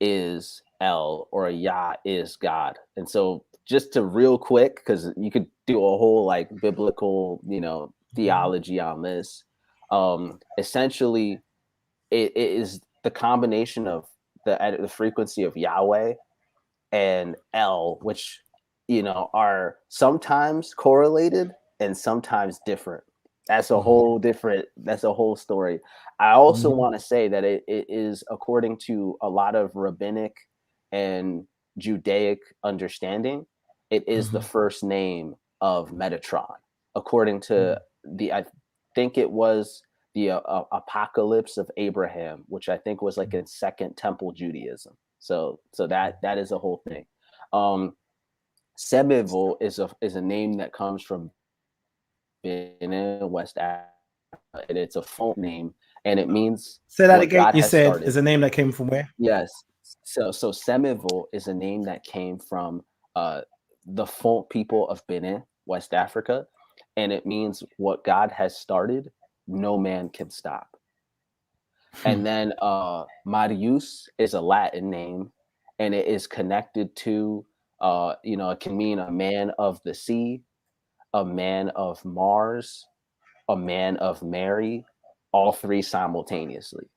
is El, or Yah is God. And so just to real quick, because you could do a whole like biblical theology on this. Essentially, it is the combination of the frequency of Yahweh and El, which are sometimes correlated and sometimes different. That's a whole story. I also want to say that it is, according to a lot of rabbinic and Judaic understanding, it is the first name of Metatron, according to I think it was the Apocalypse of Abraham, which I think was like in Second Temple Judaism. So that is a whole thing. Sebevo is a name that comes from Benin, West Africa, and it's a folk name, and it means say that again. God you said started. Is a name that came from where? Yes. So Semevo is a name that came from the folk people of Benin, West Africa, and it means what God has started, no man can stop. And then Marius is a Latin name, and it is connected to it can mean a man of the sea, a man of Mars, a man of Mary, all three simultaneously.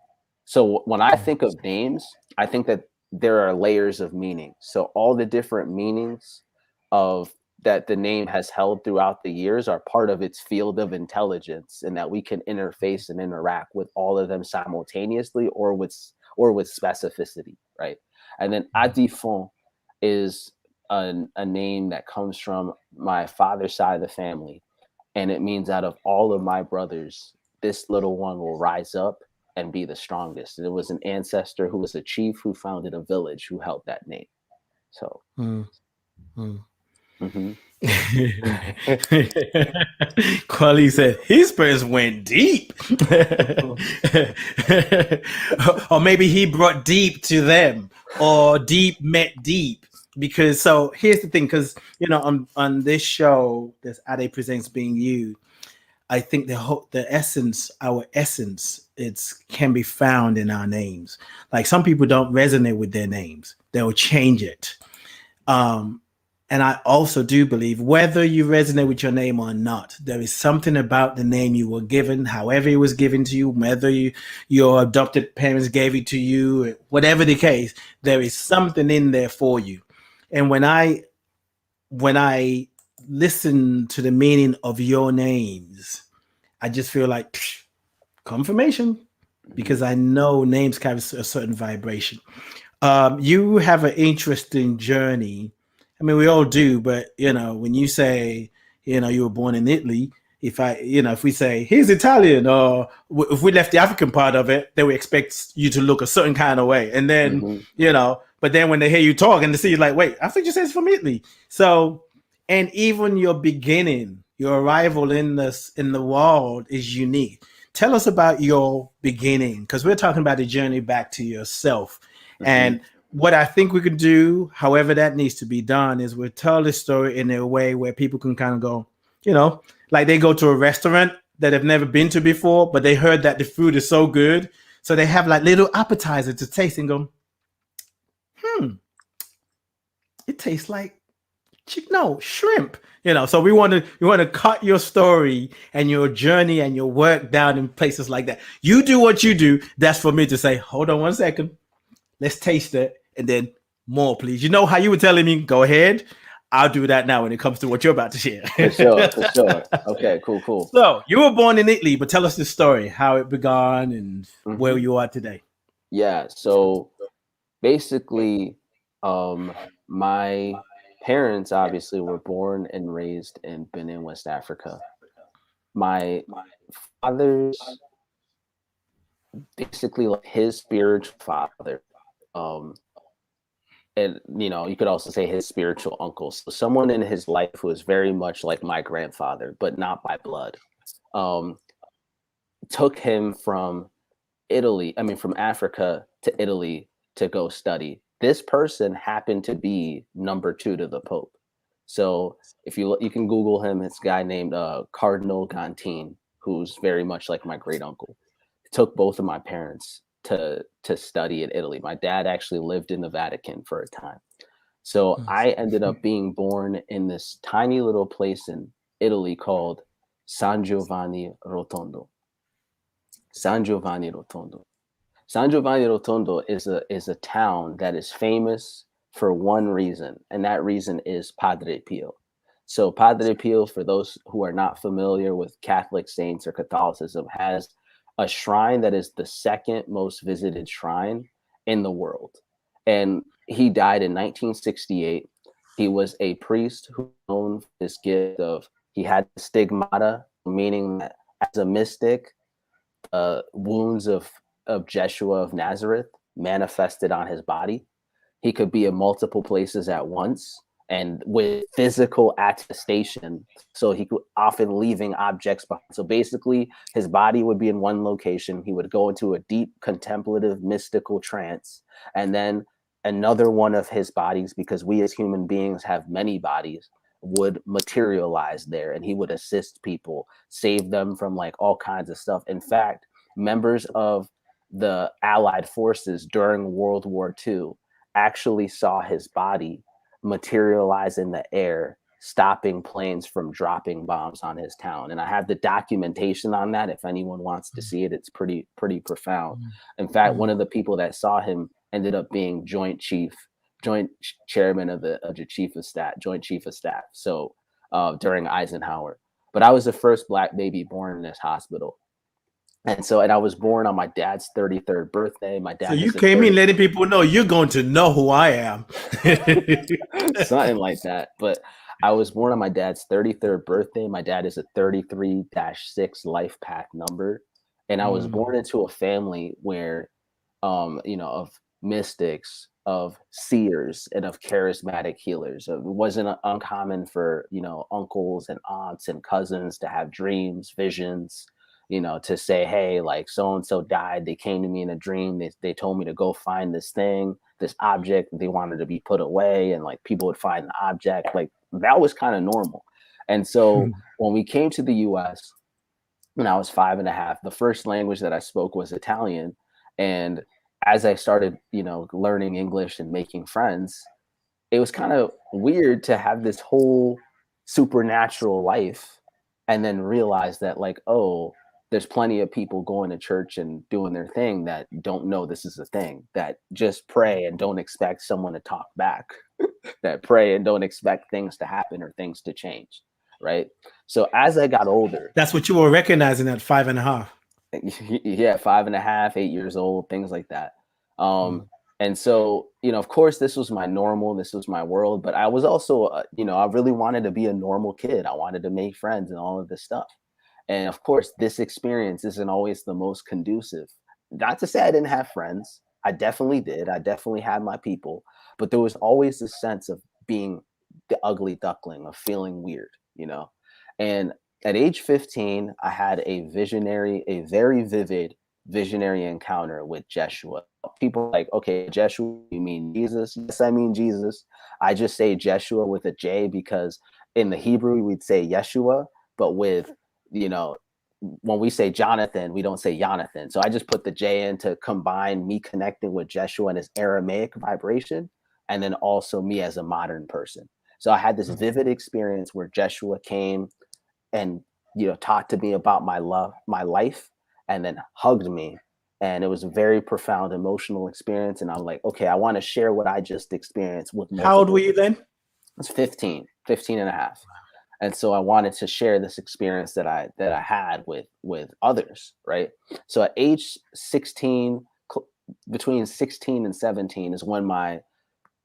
So when I think of names, I think that there are layers of meaning. So all the different meanings of that the name has held throughout the years are part of its field of intelligence, and that we can interface and interact with all of them simultaneously or with specificity, right? And then Adifon is a name that comes from my father's side of the family, and it means out of all of my brothers, this little one will rise up and be the strongest. There was an ancestor who was a chief who founded a village who held that name. So Quali said his prayers went deep. Or maybe he brought deep to them, or deep met deep. Because so here's the thing, because on this show, this Ade Presents Being You, I think our essence, can be found in our names. Like some people don't resonate with their names, they'll change it. And I also do believe, whether you resonate with your name or not, there is something about the name you were given, however it was given to you, whether your adopted parents gave it to you, whatever the case, there is something in there for you. And when I listen to the meaning of your names, I just feel like confirmation, because I know names carry a certain vibration. You have an interesting journey. I mean, we all do, but when you say, you were born in Italy, if we say he's Italian, or if we left the African part of it, then we expect you to look a certain kind of way. And then, but then when they hear you talk and they see you like, wait, I think you said it's from Italy. So, and even your beginning, your arrival in the world is unique. Tell us about your beginning, because we're talking about the journey back to yourself. And what I think we could do, however that needs to be done, is we'll tell this story in a way where people can kind of go, like they go to a restaurant that they've never been to before, but they heard that the food is so good. So they have like little appetizer to taste and go, it tastes like no shrimp. So we want to cut your story and your journey and your work down in places like that. You do what you do. That's for me to say, hold on 1 second. Let's taste it. And then more, please. You know how you were telling me, go ahead. I'll do that now when it comes to what you're about to share. For sure, for sure. Okay, cool. So you were born in Italy, but tell us the story, how it began and where you are today. Yeah. So basically, my parents obviously were born and raised in Benin, West Africa. My father's basically like his spiritual father. And you could also say his spiritual uncle. So someone in his life who is very much like my grandfather, but not by blood, took him from from Africa to Italy to go study. This person happened to be number 2 to the Pope. So if you can Google him, it's a guy named Cardinal Gantine, who's very much like my great uncle. Took both of my parents to study in Italy. My dad actually lived in the Vatican for a time. So I ended up being born in this tiny little place in Italy called San Giovanni Rotondo. San Giovanni Rotondo. San Giovanni Rotondo is a town that is famous for one reason, and that reason is Padre Pio. So Padre Pio, for those who are not familiar with Catholic saints or Catholicism, has a shrine that is the second most visited shrine in the world. And he died in 1968. He was a priest who known for this gift of, he had stigmata, meaning that as a mystic, wounds of Jeshua of Nazareth manifested on his body. He could be in multiple places at once and with physical attestation. So he could often leaving objects behind. So basically his body would be in one location. He would go into a deep contemplative mystical trance. And then another one of his bodies, because we as human beings have many bodies, would materialize there, and he would assist people, save them from like all kinds of stuff. In fact, members of the Allied forces during World War II actually saw his body materialize in the air, stopping planes from dropping bombs on his town. And I have the documentation on that. If anyone wants to see it, it's pretty profound. In fact, one of the people that saw him ended up being joint chairman of the joint chief of staff. So during Eisenhower. But I was the first Black baby born in this hospital. And I was born on my dad's 33rd birthday. My dad. So you came in letting people know you're going to know who I am. Something like that. But I was born on my dad's 33rd birthday. My dad is a 33-6 life path number. And I was born into a family where, of mystics, of seers, and of charismatic healers. It wasn't uncommon for, uncles and aunts and cousins to have dreams, visions, to say, hey, like so-and-so died. They came to me in a dream. They told me to go find this thing, this object they wanted to be put away. And like people would find the object. Like that was kind of normal. And so when we came to the US, when I was 5.5, the first language that I spoke was Italian. And as I started, learning English and making friends, it was kind of weird to have this whole supernatural life and then realize that like, oh, there's plenty of people going to church and doing their thing that don't know this is a thing, that just pray and don't expect someone to talk back, that pray and don't expect things to happen or things to change. Right. So as I got older. That's what you were recognizing at 5.5. Yeah, 5.5, 8 years old, things like that. And so, of course, this was my normal, this was my world, but I was also, I really wanted to be a normal kid. I wanted to make friends and all of this stuff. And of course, this experience isn't always the most conducive. Not to say I didn't have friends. I definitely did. I definitely had my people, but there was always this sense of being the ugly duckling, of feeling weird, and at age 15, I had a very vivid visionary encounter with Jeshua people are like, okay, Jeshua, you mean Jesus? Yes, I mean Jesus. I just say Jeshua with a J because in the Hebrew we'd say Yeshua, but with, you know, when we say Jonathan, we don't say Jonathan. So I just put the J in to combine me connecting with Jeshua and his Aramaic vibration, and then also me as a modern person. So I had this vivid experience where Jeshua came and, you know, talked to me about my love, my life, and then hugged me. And it was a very profound emotional experience. And I'm like, okay, I want to share what I just experienced with How old were multiple. you then? I was 15 and a half. And so I wanted to share this experience that I had with others, right? So at age 16, between 16 and 17 is when my,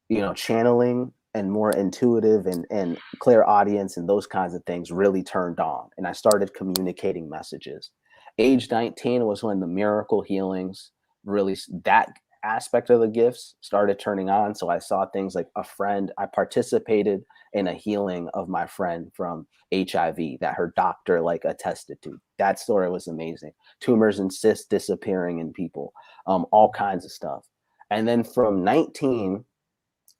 you know, channeling and more intuitive and clear audience and those kinds of things really turned on. And I started communicating messages. Age 19 was when the miracle healings really, that aspect of the gifts started turning on. So I saw things like a friend, I participated in a healing of my friend from HIV that her doctor like attested to. That story was amazing. Tumors and cysts disappearing in people, all kinds of stuff. And then from 19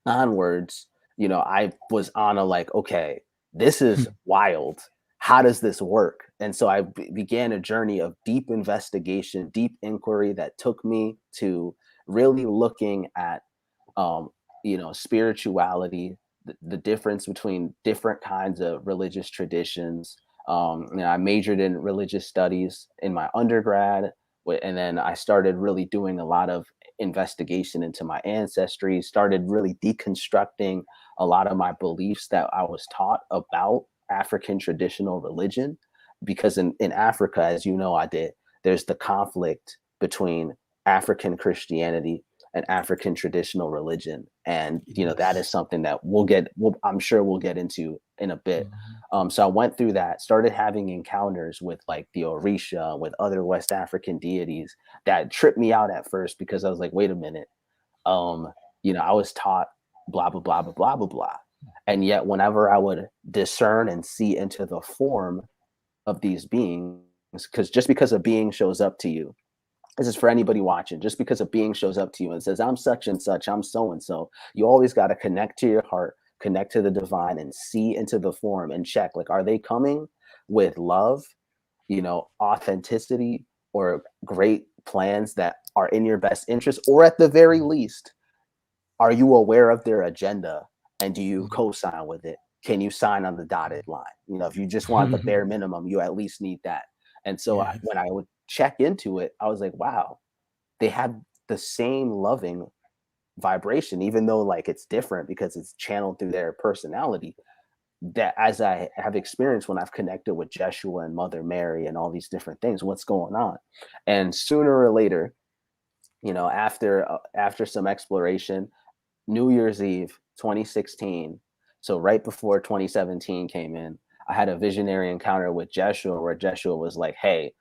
onwards, you know, I was on a like, okay, this is wild. How does this work? And so I began a journey of deep investigation, deep inquiry that took me to really looking at, you know, spirituality, the difference between different kinds of religious traditions. You know, I majored in religious studies in my undergrad, and then I started really doing a lot of investigation into my ancestry, started really deconstructing a lot of my beliefs that I was taught about African traditional religion. Because in Africa, as you know, I did, there's the conflict between African Christianity and African traditional religion. And, you know, that is something that I'm sure we'll get into in a bit. So I went through that, started having encounters with like the Orisha, with other West African deities that tripped me out at first because I was like, wait a minute. You know, I was taught blah, blah, blah, blah, blah, blah, blah. And yet whenever I would discern and see into the form of these beings, because just because a being shows up to you, this is for anybody watching, just because a being shows up to you and says, I'm such and such, I'm so and so, you always got to connect to your heart, connect to the divine, and see into the form and check, like, are they coming with love, you know, authenticity, or great plans that are in your best interest? Or at the very least, are you aware of their agenda and do you co-sign with it? Can you sign on the dotted line? You know, if you just want the bare minimum, you at least need that. And so when I would check into it, I was like, wow, they have the same loving vibration, even though like it's different because it's channeled through their personality, that as I have experienced when I've connected with Jeshua and Mother Mary and all these different things, what's going on. And sooner or later, you know, after some exploration, New Year's Eve 2016, so right before 2017 came in, I had a visionary encounter with Jeshua where Jeshua was like, hey,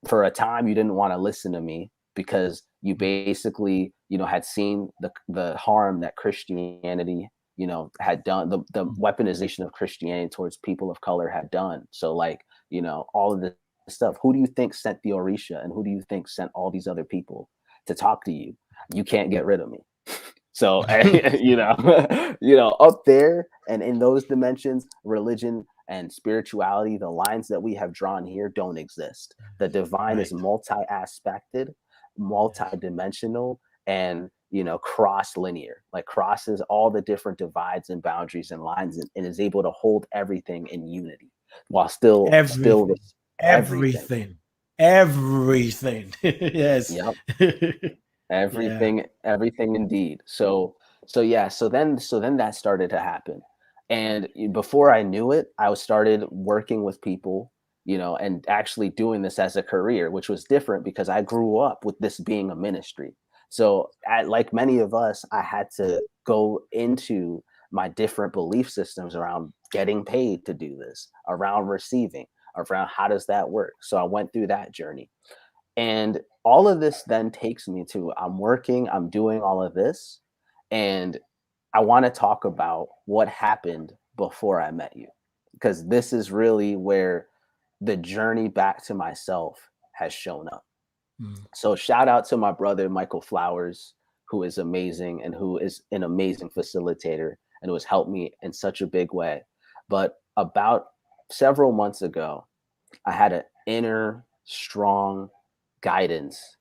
for a time you didn't want to listen to me because you basically, you know, had seen the harm that Christianity, you know, had done, the weaponization of Christianity towards people of color had done. So like, you know, all of this stuff, who do you think sent the Orisha and who do you think sent all these other people to talk to you? You can't get rid of me. So, you know, you know, up there and in those dimensions, religion and spirituality, the lines that we have drawn here don't exist. The divine is multi-aspected, multi-dimensional, and, you know, cross-linear, like crosses all the different divides and boundaries and lines, and is able to hold everything in unity while still everything. Everything. Yes. Yep. Yeah. Everything indeed. So then that started to happen. And before I knew it, I started working with people, you know, and actually doing this as a career, which was different because I grew up with this being a ministry. So like many of us, I had to go into my different belief systems around getting paid to do this, around receiving, around how does that work? So I went through that journey. And all of this then takes me to, I'm working, I'm doing all of this, and I want to talk about what happened before I met you, because this is really where the journey back to myself has shown up. So shout out to my brother, Michael Flowers, who is amazing and who is an amazing facilitator and who has helped me in such a big way. But about several months ago, I had an inner strong guidance.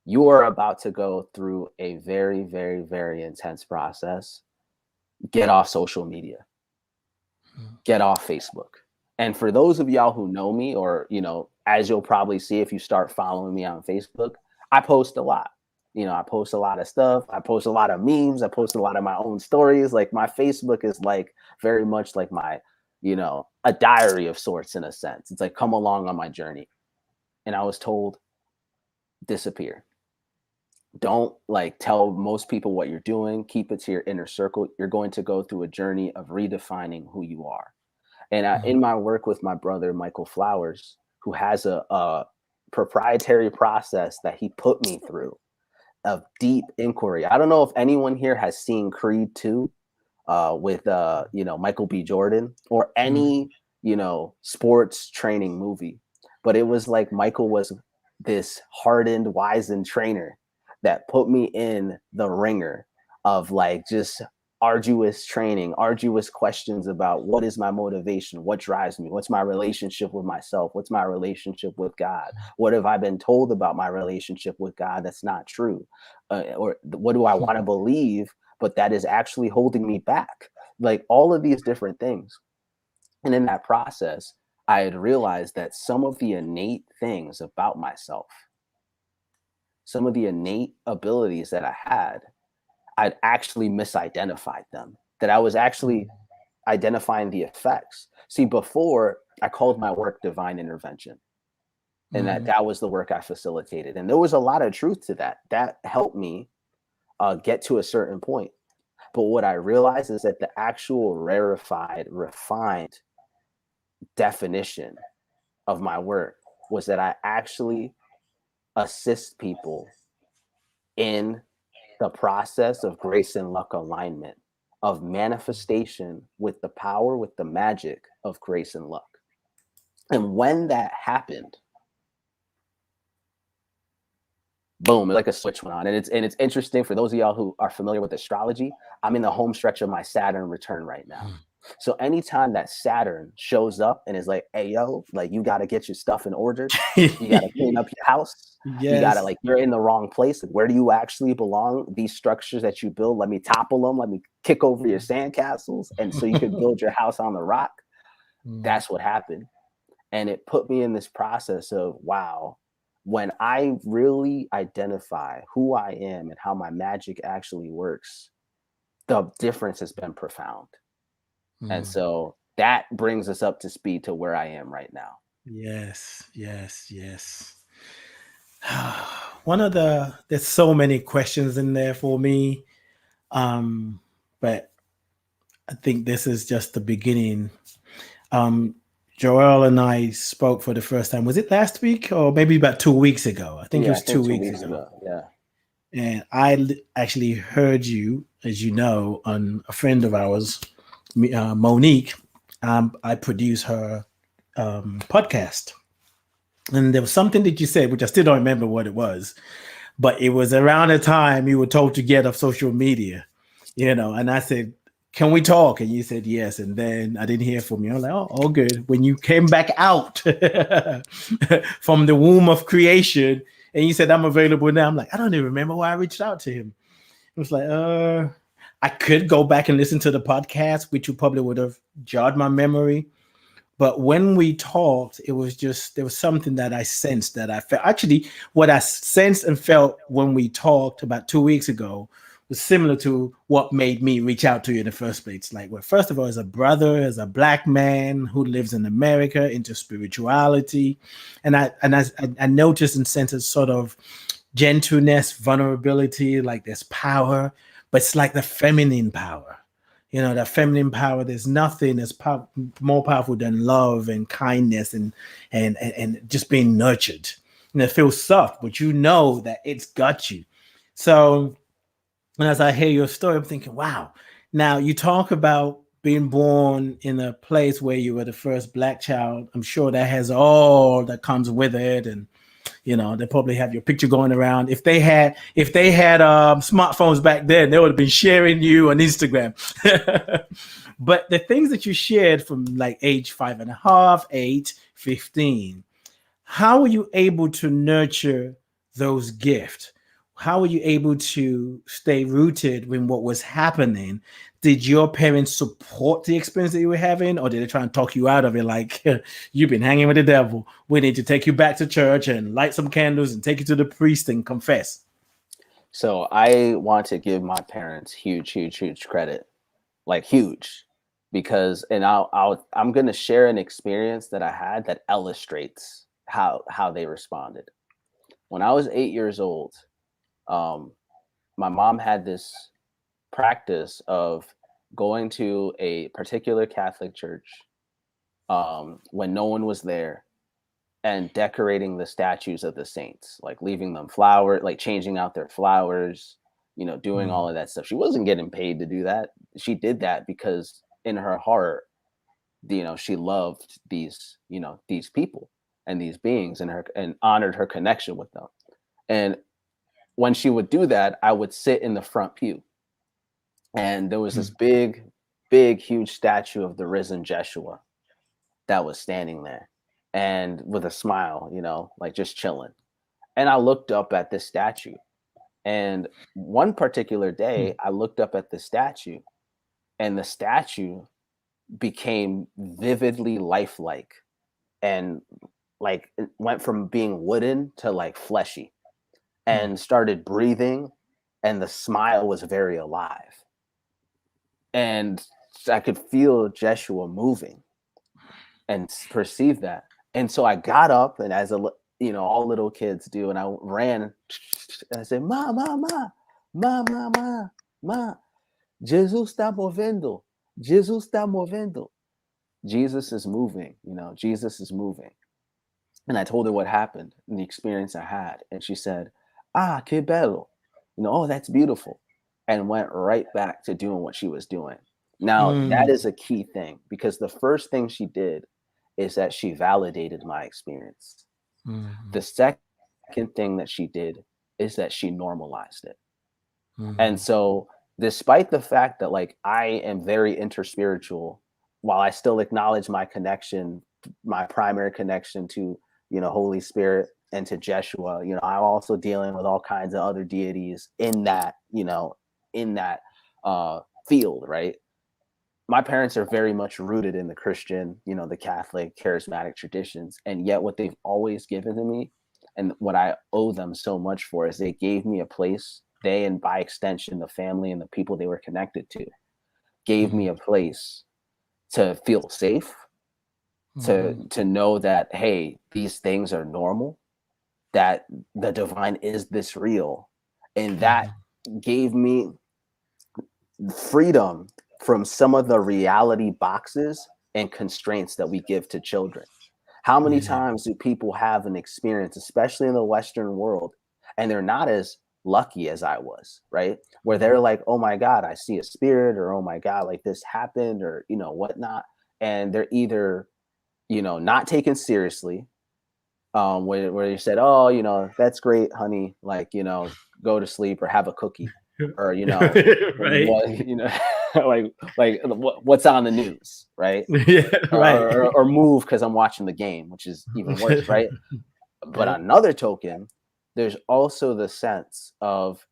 You are about to go through a very, very, very intense process. Get off social media. Get off Facebook. And for those of y'all who know me, or, as you'll probably see if you start following me on Facebook, I post a lot. I post a lot of stuff. I post a lot of memes. I post a lot of my own stories. Like, my Facebook is like very much like my, a diary of sorts, in a sense. It's like, come along on my journey. And I was told, disappear. Don't tell most people what you're doing. Keep it to your inner circle. You're going to go through a journey of redefining who you are. And in my work with my brother, Michael Flowers, who has a proprietary process that he put me through of deep inquiry. I don't know if anyone here has seen Creed 2 with Michael B. Jordan, or any, sports training movie. But it was like Michael was this hardened, wizened trainer that put me in the ringer of just arduous training, arduous questions about what is my motivation, what drives me, what's my relationship with myself, what's my relationship with God, what have I been told about my relationship with God that's not true, or what do I want to believe but that is actually holding me back, all of these different things. And in that process, I had realized that some of the innate things about myself, some of the innate abilities that I had, I'd actually misidentified them, that I was actually identifying the effects. See, before, I called my work divine intervention, and that was the work I facilitated. And there was a lot of truth to that. That helped me get to a certain point. But what I realized is that the actual rarefied, refined definition of my work was that I actually assist people in the process of grace and luck alignment, of manifestation with the power, with the magic of grace and luck. And when that happened, boom, like a switch went on. And it's interesting for those of y'all who are familiar with astrology. I'm in the home stretch of my Saturn return right now. So anytime that Saturn shows up and is like, hey, yo, you got to get your stuff in order. You got to clean up your house. Yes. You got to you're in the wrong place. Where do you actually belong? These structures that you build, let me topple them. Let me kick over your sandcastles. And so you can build your house on the rock. That's what happened. And it put me in this process of, wow, when I really identify who I am and how my magic actually works, the difference has been profound. And so that brings us up to speed to where I am right now. Yes. There's so many questions in there for me. But I think this is just the beginning. Jo'el and I spoke for the first time. Was it last week or maybe about 2 weeks ago? I think it was 2 weeks ago. Yeah. And I actually heard you, as you know, on a friend of ours, Monique. I produce her podcast. And there was something that you said, which I still don't remember what it was, but it was around the time you were told to get off social media, and I said, can we talk? And you said yes. And then I didn't hear from you. I was like, oh, all good. When you came back out from the womb of creation and you said, I'm available now. I'm like, I don't even remember why I reached out to him. It was like, I could go back and listen to the podcast, which you probably would have jogged my memory. But when we talked, there was something that I sensed, that I felt. Actually, what I sensed and felt when we talked about 2 weeks ago was similar to what made me reach out to you in the first place. First of all, as a brother, as a Black man who lives in America, into spirituality, and I noticed and sensed a sort of gentleness, vulnerability, there's power, but it's like the feminine power. That feminine power, there's nothing that's more powerful than love and kindness and just being nurtured. And it feels soft, but that it's got you. So, and as I hear your story, I'm thinking, wow. Now you talk about being born in a place where you were the first Black child. I'm sure that has all that comes with it. And, They probably have your picture going around. If they had smartphones back then, they would have been sharing you on Instagram. But the things that you shared from like age 5.5, 8, 15, how were you able to nurture those gifts? How were you able to stay rooted when what was happening? Did your parents support the experience that you were having, or did they try and talk you out of it? Like, you've been hanging with the devil. We need to take you back to church and light some candles and take you to the priest and confess. So I want to give my parents huge, huge, huge credit, like huge, because, and I'm going to share an experience that I had that illustrates how they responded. When I was 8 years old, my mom had this practice of going to a particular Catholic church when no one was there and decorating the statues of the saints, like leaving them flower, like changing out their flowers, doing all of that stuff. She wasn't getting paid to do that. She did that because in her heart, she loved these people and these beings and honored her connection with them. And when she would do that, I would sit in the front pew. And there was this big, huge statue of the risen Jeshua that was standing there and with a smile, like just chilling. And I looked up at this statue. And one particular day, I looked up at the statue, and the statue became vividly lifelike, and like it went from being wooden to like fleshy, and started breathing, and the smile was very alive. And I could feel Jeshua moving and perceive that. And so I got up, and as all little kids do, and I ran and I said, Ma, ma, ma, ma, ma, ma, ma, Jesus está movendo. Jesus está movendo. Jesus is moving, Jesus is moving. And I told her what happened and the experience I had. And she said, ah, que bello. Oh, that's beautiful. And went right back to doing what she was doing. Now, that is a key thing, because the first thing she did is that she validated my experience. The second thing that she did is that she normalized it. And so, despite the fact that like I am very interspiritual, while I still acknowledge my connection, my primary connection to, Holy Spirit and to Jeshua, I'm also dealing with all kinds of other deities in that, field, right? My parents are very much rooted in the Christian, the Catholic, charismatic traditions. And yet what they've always given to me, and what I owe them so much for, is they gave me a place. They, and by extension, the family and the people they were connected to, gave me a place to feel safe, to know that, hey, these things are normal, that the divine is this real. And that gave me freedom from some of the reality boxes and constraints that we give to children. How many times do people have an experience, especially in the Western world, and they're not as lucky as I was, right? Where they're like, oh my God, I see a spirit, or oh my God, like this happened, or, whatnot. And they're either, not taken seriously, where you said, oh, that's great, honey. Like, go to sleep or have a cookie, or, right. What, like what's on the news, right? Yeah, right. Or move because I'm watching the game, which is even worse, right? But on another token, there's also the sense of,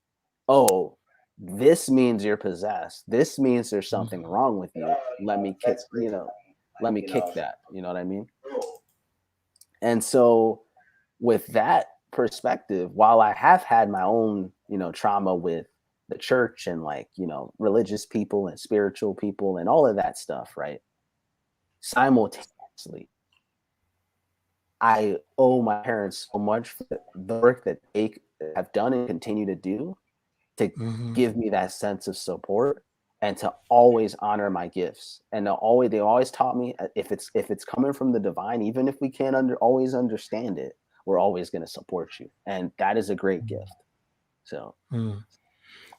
oh, this means you're possessed. This means there's something wrong with you. Let me kick, let me kick that. You know what I mean? And so with that perspective, while I have had my own, trauma with the church and like, religious people and spiritual people and all of that stuff, right? Simultaneously, I owe my parents so much for the work that they have done and continue to do to give me that sense of support, and to always honor my gifts. And they always taught me, if it's coming from the divine, even if we can't always understand it, we're always going to support you. And that is a great gift. So.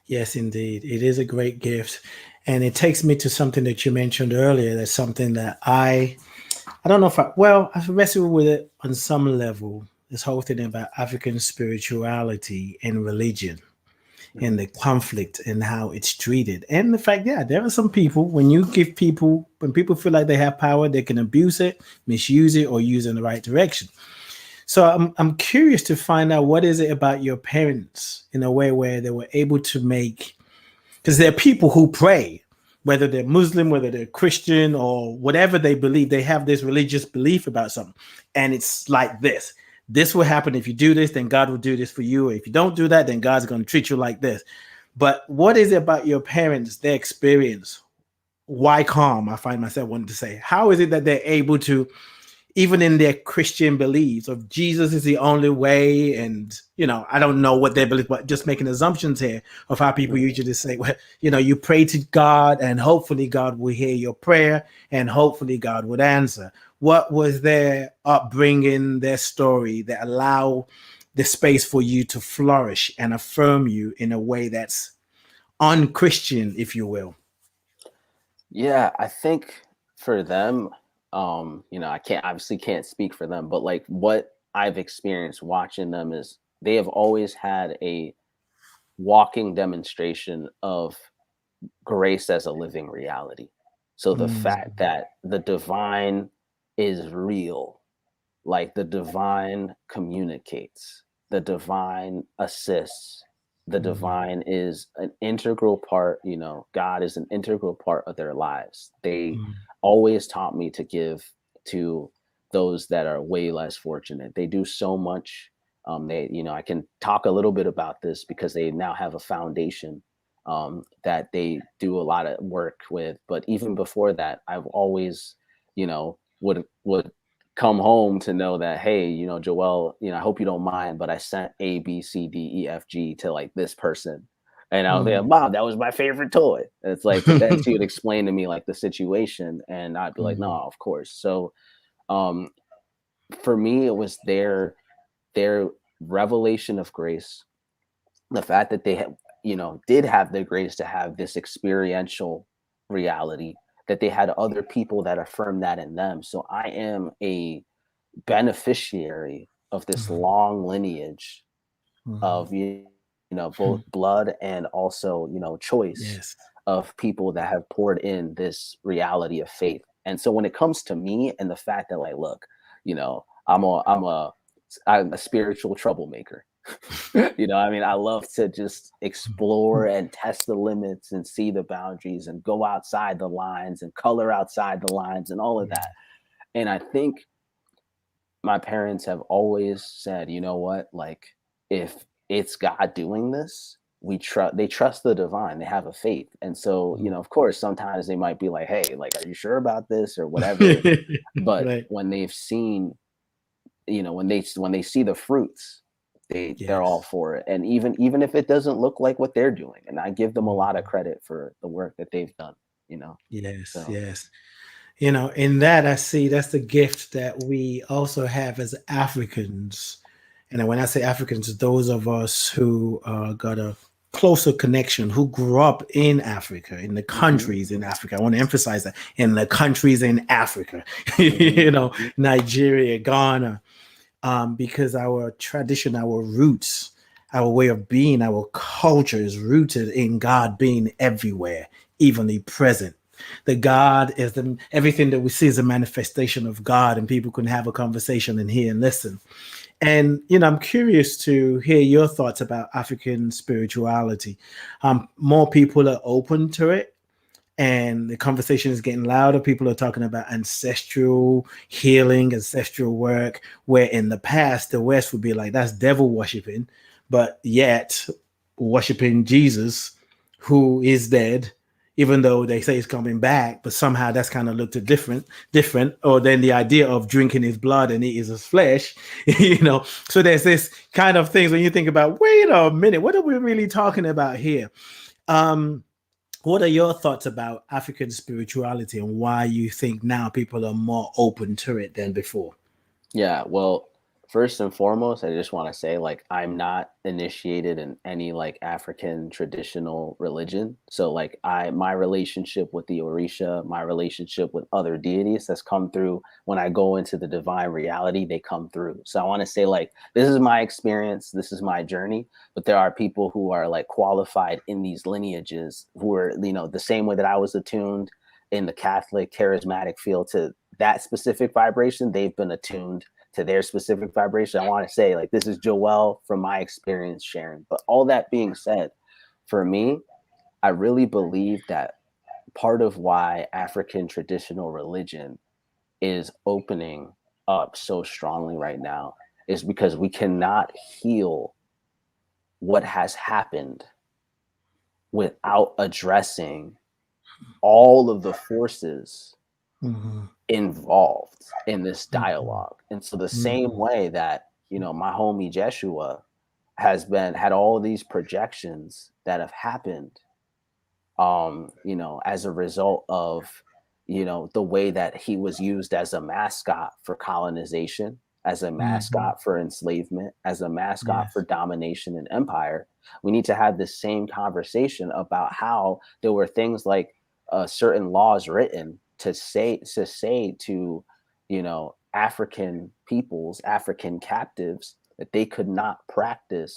Yes, indeed. It is a great gift. And it takes me to something that you mentioned earlier. That's something that I don't know if I wrestle with it on some level, this whole thing about African spirituality and religion and Mhm. the conflict and how it's treated. And the fact, yeah, there are some people, when people feel like they have power, they can abuse it, misuse it, or use it in the right direction. So I'm curious to find out, what is it about your parents in a way where they were able to make, because there are people who pray, whether they're Muslim, whether they're Christian, or whatever they believe, they have this religious belief about something. And it's like this. This will happen if you do this, then God will do this for you. If you don't do that, then God's going to treat you like this. But what is it about your parents, their experience? Why calm? I find myself wanting to say, how is it that they're able to, even in their Christian beliefs of Jesus is the only way, and I don't know what they believe, but just making assumptions here of how people Mhm. usually say, well, you pray to God and hopefully God will hear your prayer and hopefully God would answer. What was their upbringing, their story that allow the space for you to flourish and affirm you in a way that's unchristian, if you will? Yeah, I think for them, I can't speak for them, but like what I've experienced watching them is they have always had a walking demonstration of grace as a living reality. So the fact Mm, that the divine is real, like the divine communicates, the divine assists, the mm, divine is an integral part, God is an integral part of their lives. They mm, always taught me to give to those that are way less fortunate. They do so much. I can talk a little bit about this because they now have a foundation that they do a lot of work with. But even before that, I've always, would come home to know that, hey, Joel, I hope you don't mind, but I sent A, B, C, D, E, F, G to like this person. And I was like, mm. Mom, that was my favorite toy. And it's like, but then she would explain to me like the situation, and I'd be like, no, Mm, of course. So um for me, it was their revelation of grace, the fact that they did have the grace to have this experiential reality, that they had other people that affirmed that in them. So I am a beneficiary of this mm, long lineage mm. of both blood and also choice Yes. of people that have poured in this reality of faith. And so when it comes to me and the fact that, like, look, I'm a spiritual troublemaker. I mean, I love to just explore and test the limits and see the boundaries and go outside the lines and color outside the lines and all of Yeah. that. And I think my parents have always said, you know what, like, if it's God doing this, they trust the divine, they have a faith. And so, Mm. of course, sometimes they might be like, hey, like, are you sure about this or whatever? But Right. when they've seen, when they see the fruits, they're all Yes. for it. And even if it doesn't look like what they're doing, and I give them a lot of Mm. credit for the work that they've done, Yes. so. Yes. In that I see that's the gift that we also have as Africans. And when I say Africans, those of us who got a closer connection, who grew up in Africa, in the Hmm. countries in Africa. I want to emphasize that, in the countries in Africa, Hmm. Nigeria, Ghana, because our tradition, our roots, our way of being, our culture is rooted in God being everywhere, evenly present. The God is everything that we see is a manifestation of God, and people can have a conversation and hear and listen. And I'm curious to hear your thoughts about African spirituality. More people are open to it, and the conversation is getting louder. People are talking about ancestral healing, ancestral work, where in the past the West would be like, that's devil worshiping, but yet worshiping Jesus, who is dead, even though they say he's coming back, but somehow that's kind of looked at different. Or then the idea of drinking his blood and eating his flesh, So there's this kind of things when you think about, wait a minute, what are we really talking about here? Um, what are your thoughts about African spirituality and why you think now people are more open to it than before? Yeah, well, First and foremost, I just want to say, like, I'm not initiated in any like African traditional religion. So like my relationship with the Orisha, my relationship with other deities has come through when I go into the divine reality, they come through. So I want to say, like, this is my experience, this is my journey, but there are people who are like qualified in these lineages who are, you know, the same way that I was attuned in the Catholic charismatic field to that specific vibration, they've been attuned to their specific vibration. I want to say, like, this is Jo'el from my experience sharing. But all that being said, for me, I really believe that part of why African traditional religion is opening up so strongly right now is because we cannot heal what has happened without addressing all of the forces involved in this dialogue. And so the same way that, you know, my homie Jeshua had all these projections that have happened, you know, as a result of, you know, the way that he was used as a mascot for colonization, as a mascot for enslavement, as a mascot for domination and empire. We need to have the same conversation about how there were things like certain laws written to say to, you know, African peoples, African captives, that they could not practice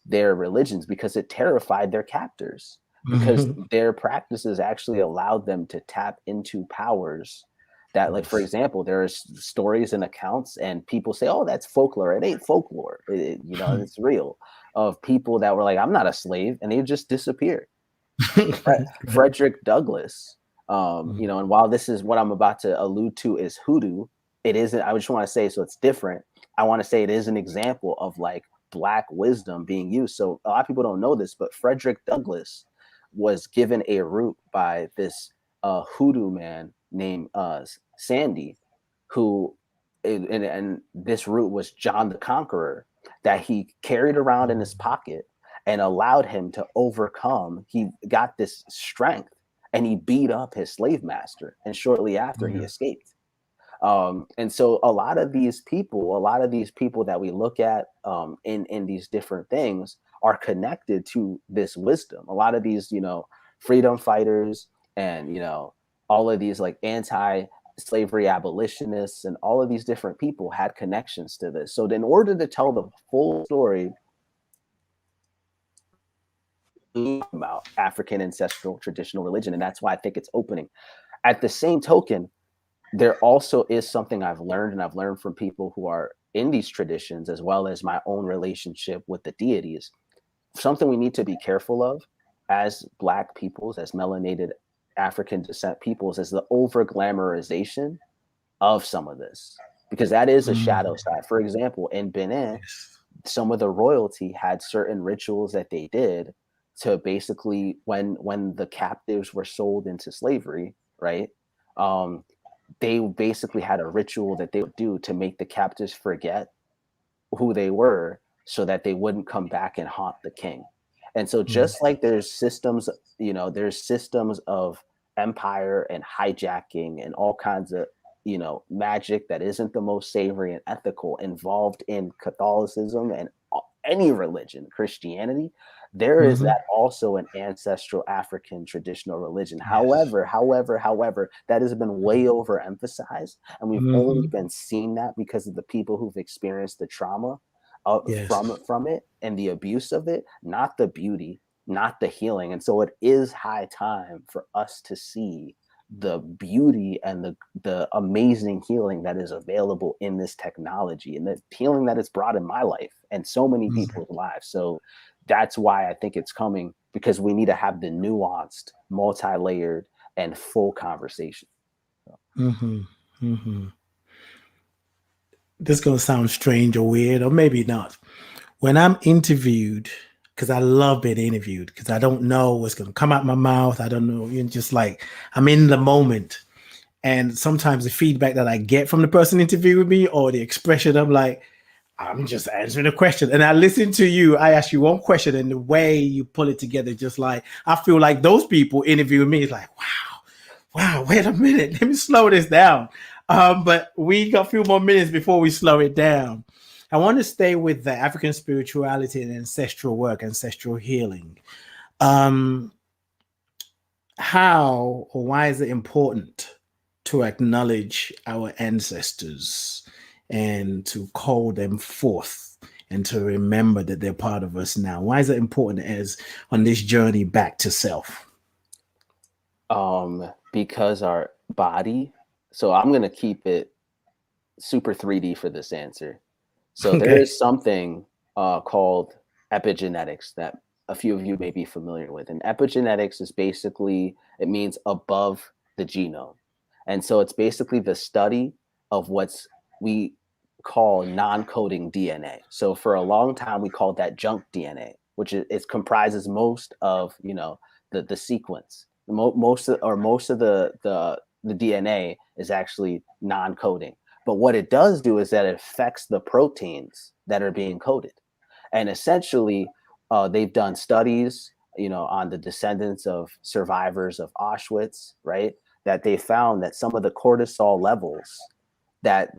their religions because it terrified their captors, because their practices actually allowed them to tap into powers that, like, for example, there's stories and accounts and people say, oh, that's folklore. It ain't folklore. You know, it's real, of people that were like, I'm not a slave, and they just disappeared. Frederick Douglass, you know, and while this is what I'm about to allude to is hoodoo, it isn't, I just want to say, so it's different. I want to say it is an example of like Black wisdom being used. So a lot of people don't know this, but Frederick Douglass was given a root by this hoodoo man named Sandy, who, and this root was John the Conqueror, that he carried around in his pocket and allowed him to overcome. He got this strength and he beat up his slave master. And shortly after, he escaped. And so a lot of these people that we look at in these different things are connected to this wisdom. A lot of these, you know, freedom fighters and, you know, all of these like anti-slavery abolitionists and all of these different people had connections to this. So in order to tell the full story about African ancestral traditional religion, and that's why I think it's opening. At the same token, there also is something I've learned, and I've learned from people who are in these traditions, as well as my own relationship with the deities. Something we need to be careful of as Black peoples, as melanated African descent peoples, is the over glamorization of some of this, because that is a shadow side. For example, in Benin, some of the royalty had certain rituals that they did to basically, when the captives were sold into slavery, right? They basically had a ritual that they would do to make the captives forget who they were, so that they wouldn't come back and haunt the king. And so just like there's systems, you know, there's systems of empire and hijacking and all kinds of, you know, magic that isn't the most savory and ethical involved in Catholicism and any religion, Christianity, there is that also an ancestral African traditional religion. However, that has been way overemphasized, and we've only been seeing that because of the people who've experienced the trauma from it and the abuse of it, not the beauty, not the healing. And so it is high time for us to see the beauty and the amazing healing that is available in this technology, and the healing that it's brought in my life and so many people's lives. So that's why I think it's coming, because we need to have the nuanced, multi-layered, and full conversation. This is going to sound strange or weird, or maybe not. When I'm interviewed, because I love being interviewed, because I don't know what's going to come out my mouth. I don't know. You're just like, I'm in the moment. And sometimes the feedback that I get from the person interviewing me, or the expression, I'm like, I'm just answering a question. And I listen to you. I ask you one question, and the way you pull it together, just like, I feel like those people interviewing me is like, wow, wait a minute. Let me slow this down. But we got a few more minutes before we slow it down. I want to stay with the African spirituality and ancestral work, ancestral healing. Um, how or why is it important to acknowledge our ancestors and to call them forth and to remember that they're part of us now? Why is it important as on this journey back to self? Because our body, so I'm going to keep it super 3D for this answer. So there Okay. is something called epigenetics that a few of you may be familiar with. And epigenetics is basically, it means above the genome. And so it's basically the study of what's we call non-coding DNA. So for a long time, we called that junk DNA, which it comprises most of, the sequence. Most of the DNA is actually non-coding. But what it does do is that it affects the proteins that are being coded. And essentially, they've done studies, on the descendants of survivors of Auschwitz, right? That they found that some of the cortisol levels that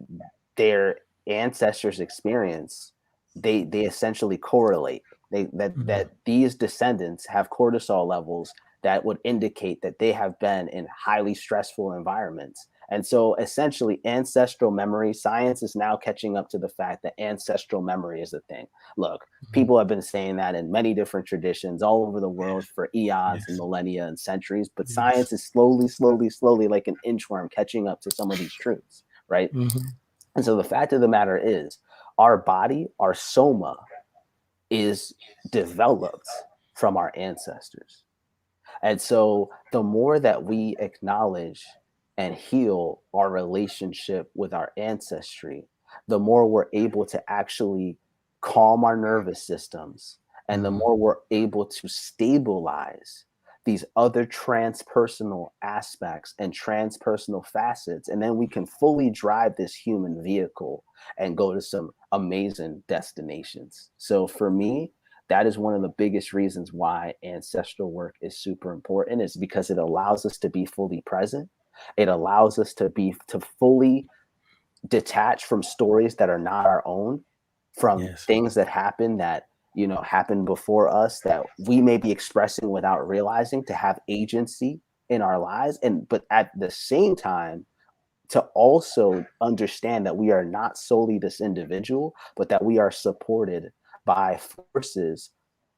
their ancestors experience, they essentially correlate. That these descendants have cortisol levels that would indicate that they have been in highly stressful environments. And so essentially ancestral memory, science is now catching up to the fact that ancestral memory is a thing. Look, people have been saying that in many different traditions all over the world for eons and Yes. millennia and centuries, but Yes. science is slowly, like an inchworm catching up to some of these truths, right? Mm-hmm. And so the fact of the matter is, our body, our soma, is developed from our ancestors. And so the more that we acknowledge and heal our relationship with our ancestry, the more we're able to actually calm our nervous systems, and the more we're able to stabilize these other transpersonal aspects and transpersonal facets. And then we can fully drive this human vehicle and go to some amazing destinations. So for me, that is one of the biggest reasons why ancestral work is super important, is because it allows us to be fully present. It allows us to fully detach from stories that are not our own, from Yes. things that happened before us that we may be expressing without realizing, to have agency in our lives. But at the same time, to also understand that we are not solely this individual, but that we are supported by forces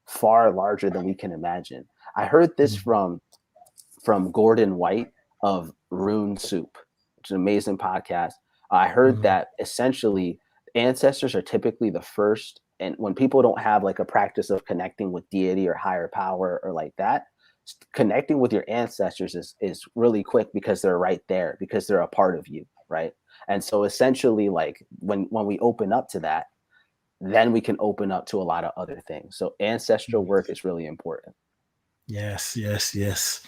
far larger than we can imagine. I heard this from Gordon White of Rune Soup, which is an amazing podcast. I heard Mm-hmm. that essentially ancestors are typically the first, and when people don't have like a practice of connecting with deity or higher power or like that, connecting with your ancestors is really quick, because they're right there, because they're a part of you, right? And so essentially, like when we open up to that, then we can open up to a lot of other things. So ancestral work is really important. Yes, yes, yes.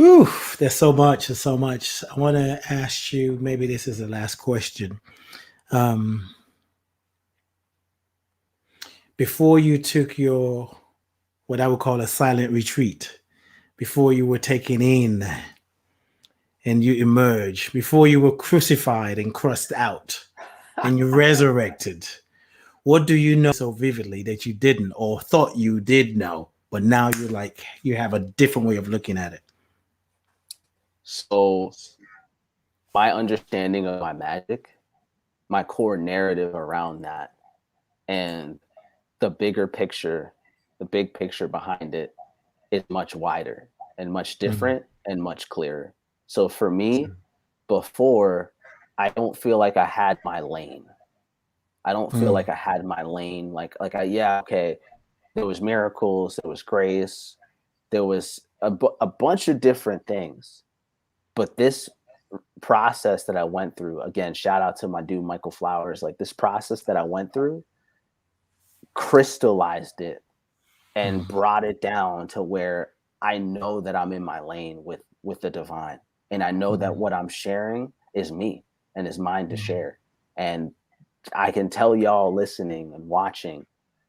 Ooh, there's so much. There's so much. I want to ask you, maybe this is the last question. Um, before you took your, what I would call a silent retreat, before you were taken in and you emerged, before you were crucified and crossed out and you resurrected, what do you know so vividly that you didn't or thought you did know, but now you're like, you have a different way of looking at it? So my understanding of my magic, my core narrative around that, and the bigger picture, the big picture behind it, is much wider and much Mm, different and much clearer. So for me, before, I don't feel like I had my lane. I don't feel mm, like I had my lane. Yeah, okay, there was miracles, there was grace, there was a bunch of different things. But this process that I went through, again, shout out to my dude Michael Flowers, like this process that I went through crystallized it and mm, brought it down to where I know that I'm in my lane with the divine. And I know that mm, what I'm sharing is me and is mine to mm, share. And I can tell y'all listening and watching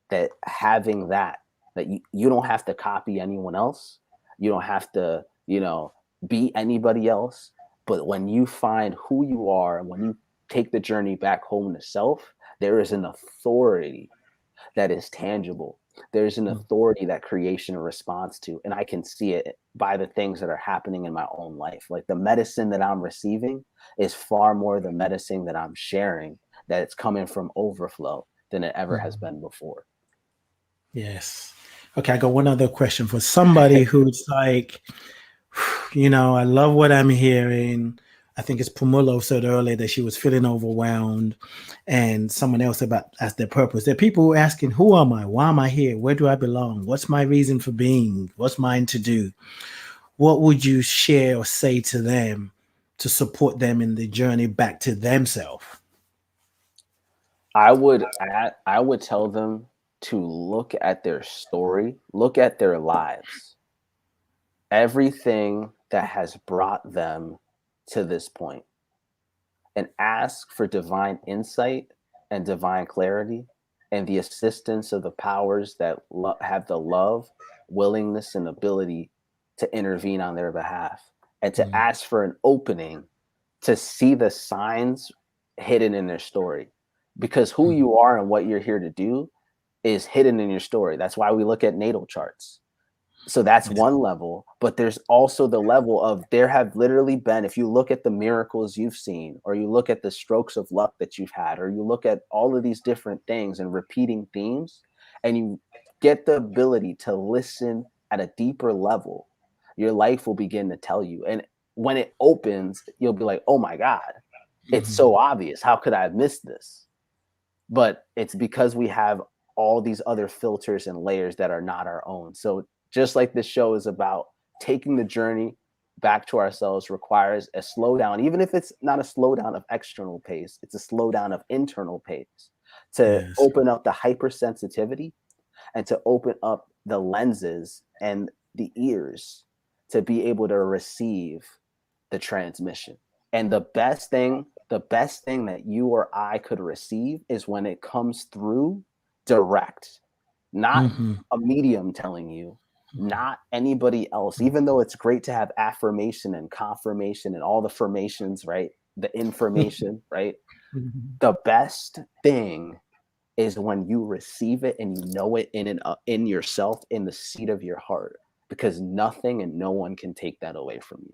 that having that you don't have to copy anyone else. You don't have to, be anybody else. But when you find who you are and when you take the journey back home to self, There is an authority that is tangible. There's an authority that creation responds to, and I can see it by the things that are happening in my own life. Like the medicine that I'm receiving is far more the medicine that I'm sharing, that it's coming from overflow than it ever has been before. Yes. Okay, I got one other question for somebody who's like, I love what I'm hearing. I think it's Pumulo said earlier that she was feeling overwhelmed, and someone else asked their purpose. There are people asking, who am I? Why am I here? Where do I belong? What's my reason for being? What's mine to do? What would you share or say to them to support them in the journey back to themselves? I would tell them to look at their story, look at their lives, everything that has brought them to this point, and ask for divine insight and divine clarity and the assistance of the powers that have the love, willingness, and ability to intervene on their behalf, and to ask for an opening to see the signs hidden in their story. Because who you are and what you're here to do is hidden in your story. That's why we look at natal charts. So that's one level, but there's also the level of there have literally been, if you look at the miracles you've seen, or you look at the strokes of luck that you've had, or you look at all of these different things and repeating themes, and you get the ability to listen at a deeper level, your life will begin to tell you. And when it opens, you'll be like, oh my God, it's so obvious. How could I have missed this? But it's because we have all these other filters and layers that are not our own. So just like this show is about, taking the journey back to ourselves requires a slowdown, even if it's not a slowdown of external pace, it's a slowdown of internal pace, to open up the hypersensitivity and to open up the lenses and the ears to be able to receive the transmission. And the best thing that you or I could receive is when it comes through direct, not a medium telling you, not anybody else, even though it's great to have affirmation and confirmation and all the formations, right? The information, right? The best thing is when you receive it and you know it in yourself, in the seat of your heart, because nothing and no one can take that away from you.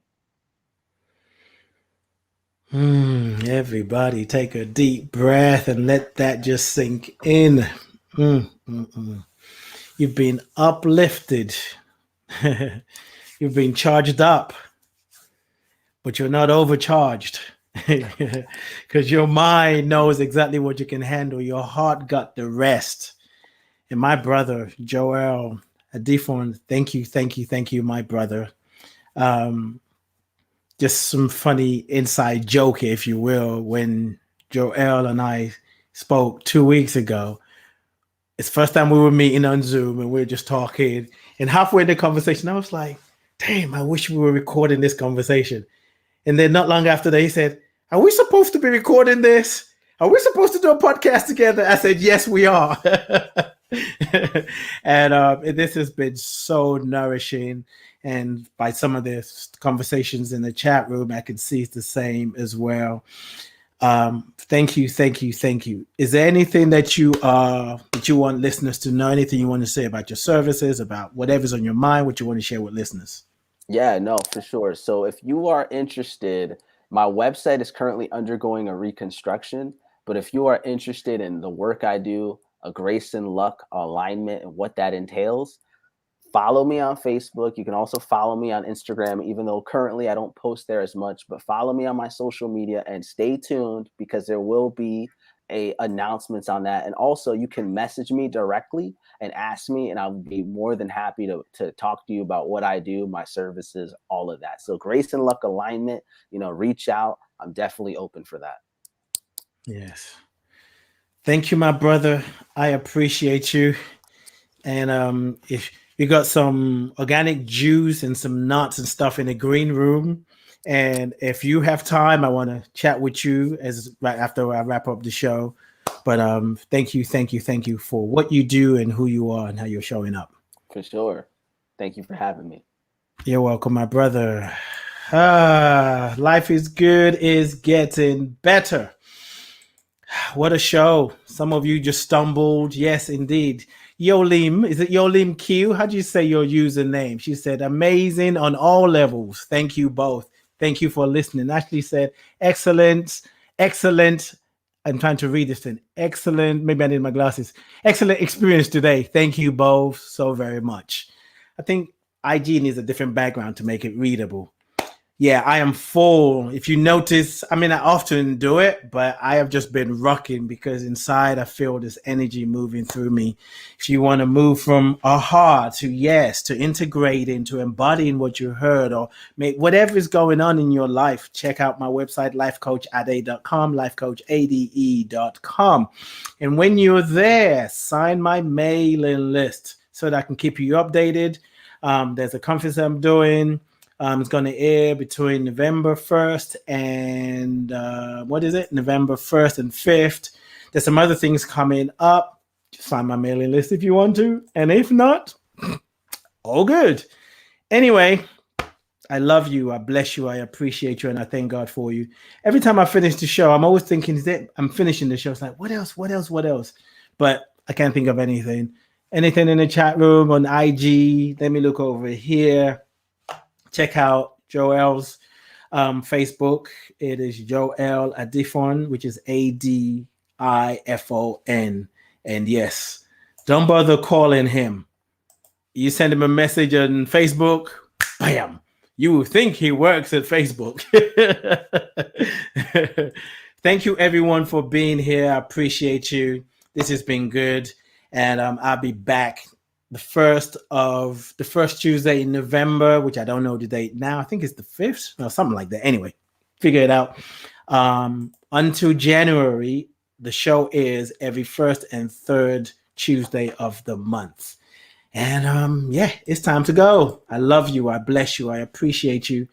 Everybody take a deep breath and let that just sink in. You've been uplifted. You've been charged up, but you're not overcharged because your mind knows exactly what you can handle. Your heart got the rest. And my brother, Jo'el Adifon, thank you, my brother. Just some funny inside joke, if you will, when Jo'el and I spoke 2 weeks ago. It's the first time we were meeting on Zoom and we were just talking. And halfway in the conversation, I was like, damn, I wish we were recording this conversation. And then not long after that, he said, are we supposed to be recording this? Are we supposed to do a podcast together? I said, yes, we are. And this has been so nourishing. And by some of the conversations in the chat room, I can see it's the same as well. Thank you. Is there anything that you want listeners to know? Anything you want to say about your services, about whatever's on your mind, what you want to share with listeners? Yeah, no, for sure. So if you are interested, my website is currently undergoing a reconstruction. But if you are interested in the work I do, a grace and luck alignment, and what that entails, follow me on Facebook. You can also follow me on Instagram, even though currently I don't post there as much, but follow me on my social media and stay tuned, because there will be announcements on that. And also you can message me directly and ask me, and I'll be more than happy to talk to you about what I do, my services, all of that. So grace and luck alignment, reach out. I'm definitely open for that. Yes. Thank you, my brother. I appreciate you. And if you got some organic juice and some nuts and stuff in the green room, and if you have time, I want to chat with you right after I wrap up the show. But thank you for what you do and who you are and how you're showing up. For sure. Thank you for having me. You're welcome, my brother. Life is good, is getting better. What a show. Some of you just stumbled. Yes, indeed. Yolim, is it Yolim Q? How do you say your username? She said, amazing on all levels. Thank you both. Thank you for listening. Ashley said, excellent, excellent. I'm trying to read this thing. Excellent. Maybe I need my glasses. Excellent experience today. Thank you both so very much. I think IG needs a different background to make it readable. Yeah, I am full. If you notice, I mean, I often do it, but I have just been rocking because inside I feel this energy moving through me. If you want to move from aha to yes, to integrating, to embodying what you heard, or make whatever is going on in your life, check out my website, lifecoachade.com, lifecoachade.com. And when you're there, sign my mailing list so that I can keep you updated. There's a conference I'm doing. It's going to air between November 1st and November 1st and 5th. There's some other things coming up. Just sign my mailing list if you want to. And if not, all good. Anyway, I love you. I bless you. I appreciate you. And I thank God for you. Every time I finish the show, I'm always thinking, I'm finishing the show. It's like, what else? But I can't think of anything. Anything in the chat room, on IG. Let me look over here. Check out Joel's Facebook. It is Jo'el Adifon, which is Adifon. And yes, don't bother calling him. You send him a message on Facebook, bam, you will think he works at Facebook. Thank you, everyone, for being here. I appreciate you. This has been good. And I'll be back the first Tuesday in November, which I don't know the date now. I think it's the 5th or something like that. Anyway, figure it out. Until January, the show is every first and third Tuesday of the month. And it's time to go. I love you. I bless you. I appreciate you.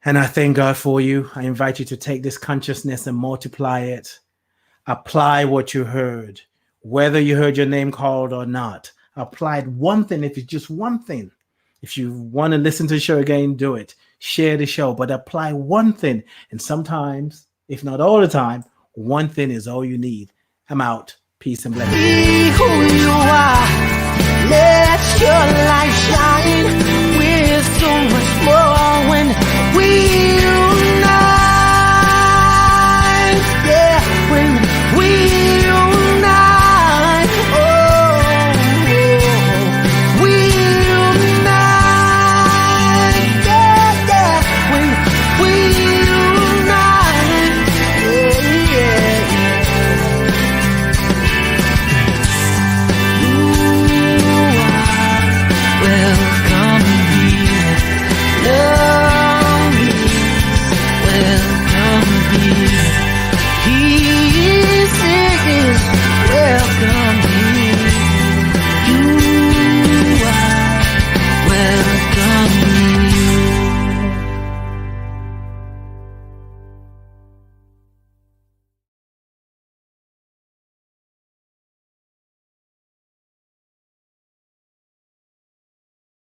And I thank God for you. I invite you to take this consciousness and multiply it. Apply what you heard, whether you heard your name called or not. Applied one thing, if it's just one thing. If you want to listen to the show again, do it. Share the show, but apply one thing. And sometimes, if not all the time, one thing is all you need. I'm out. Peace and blessings. Be who you are. Let your light shine.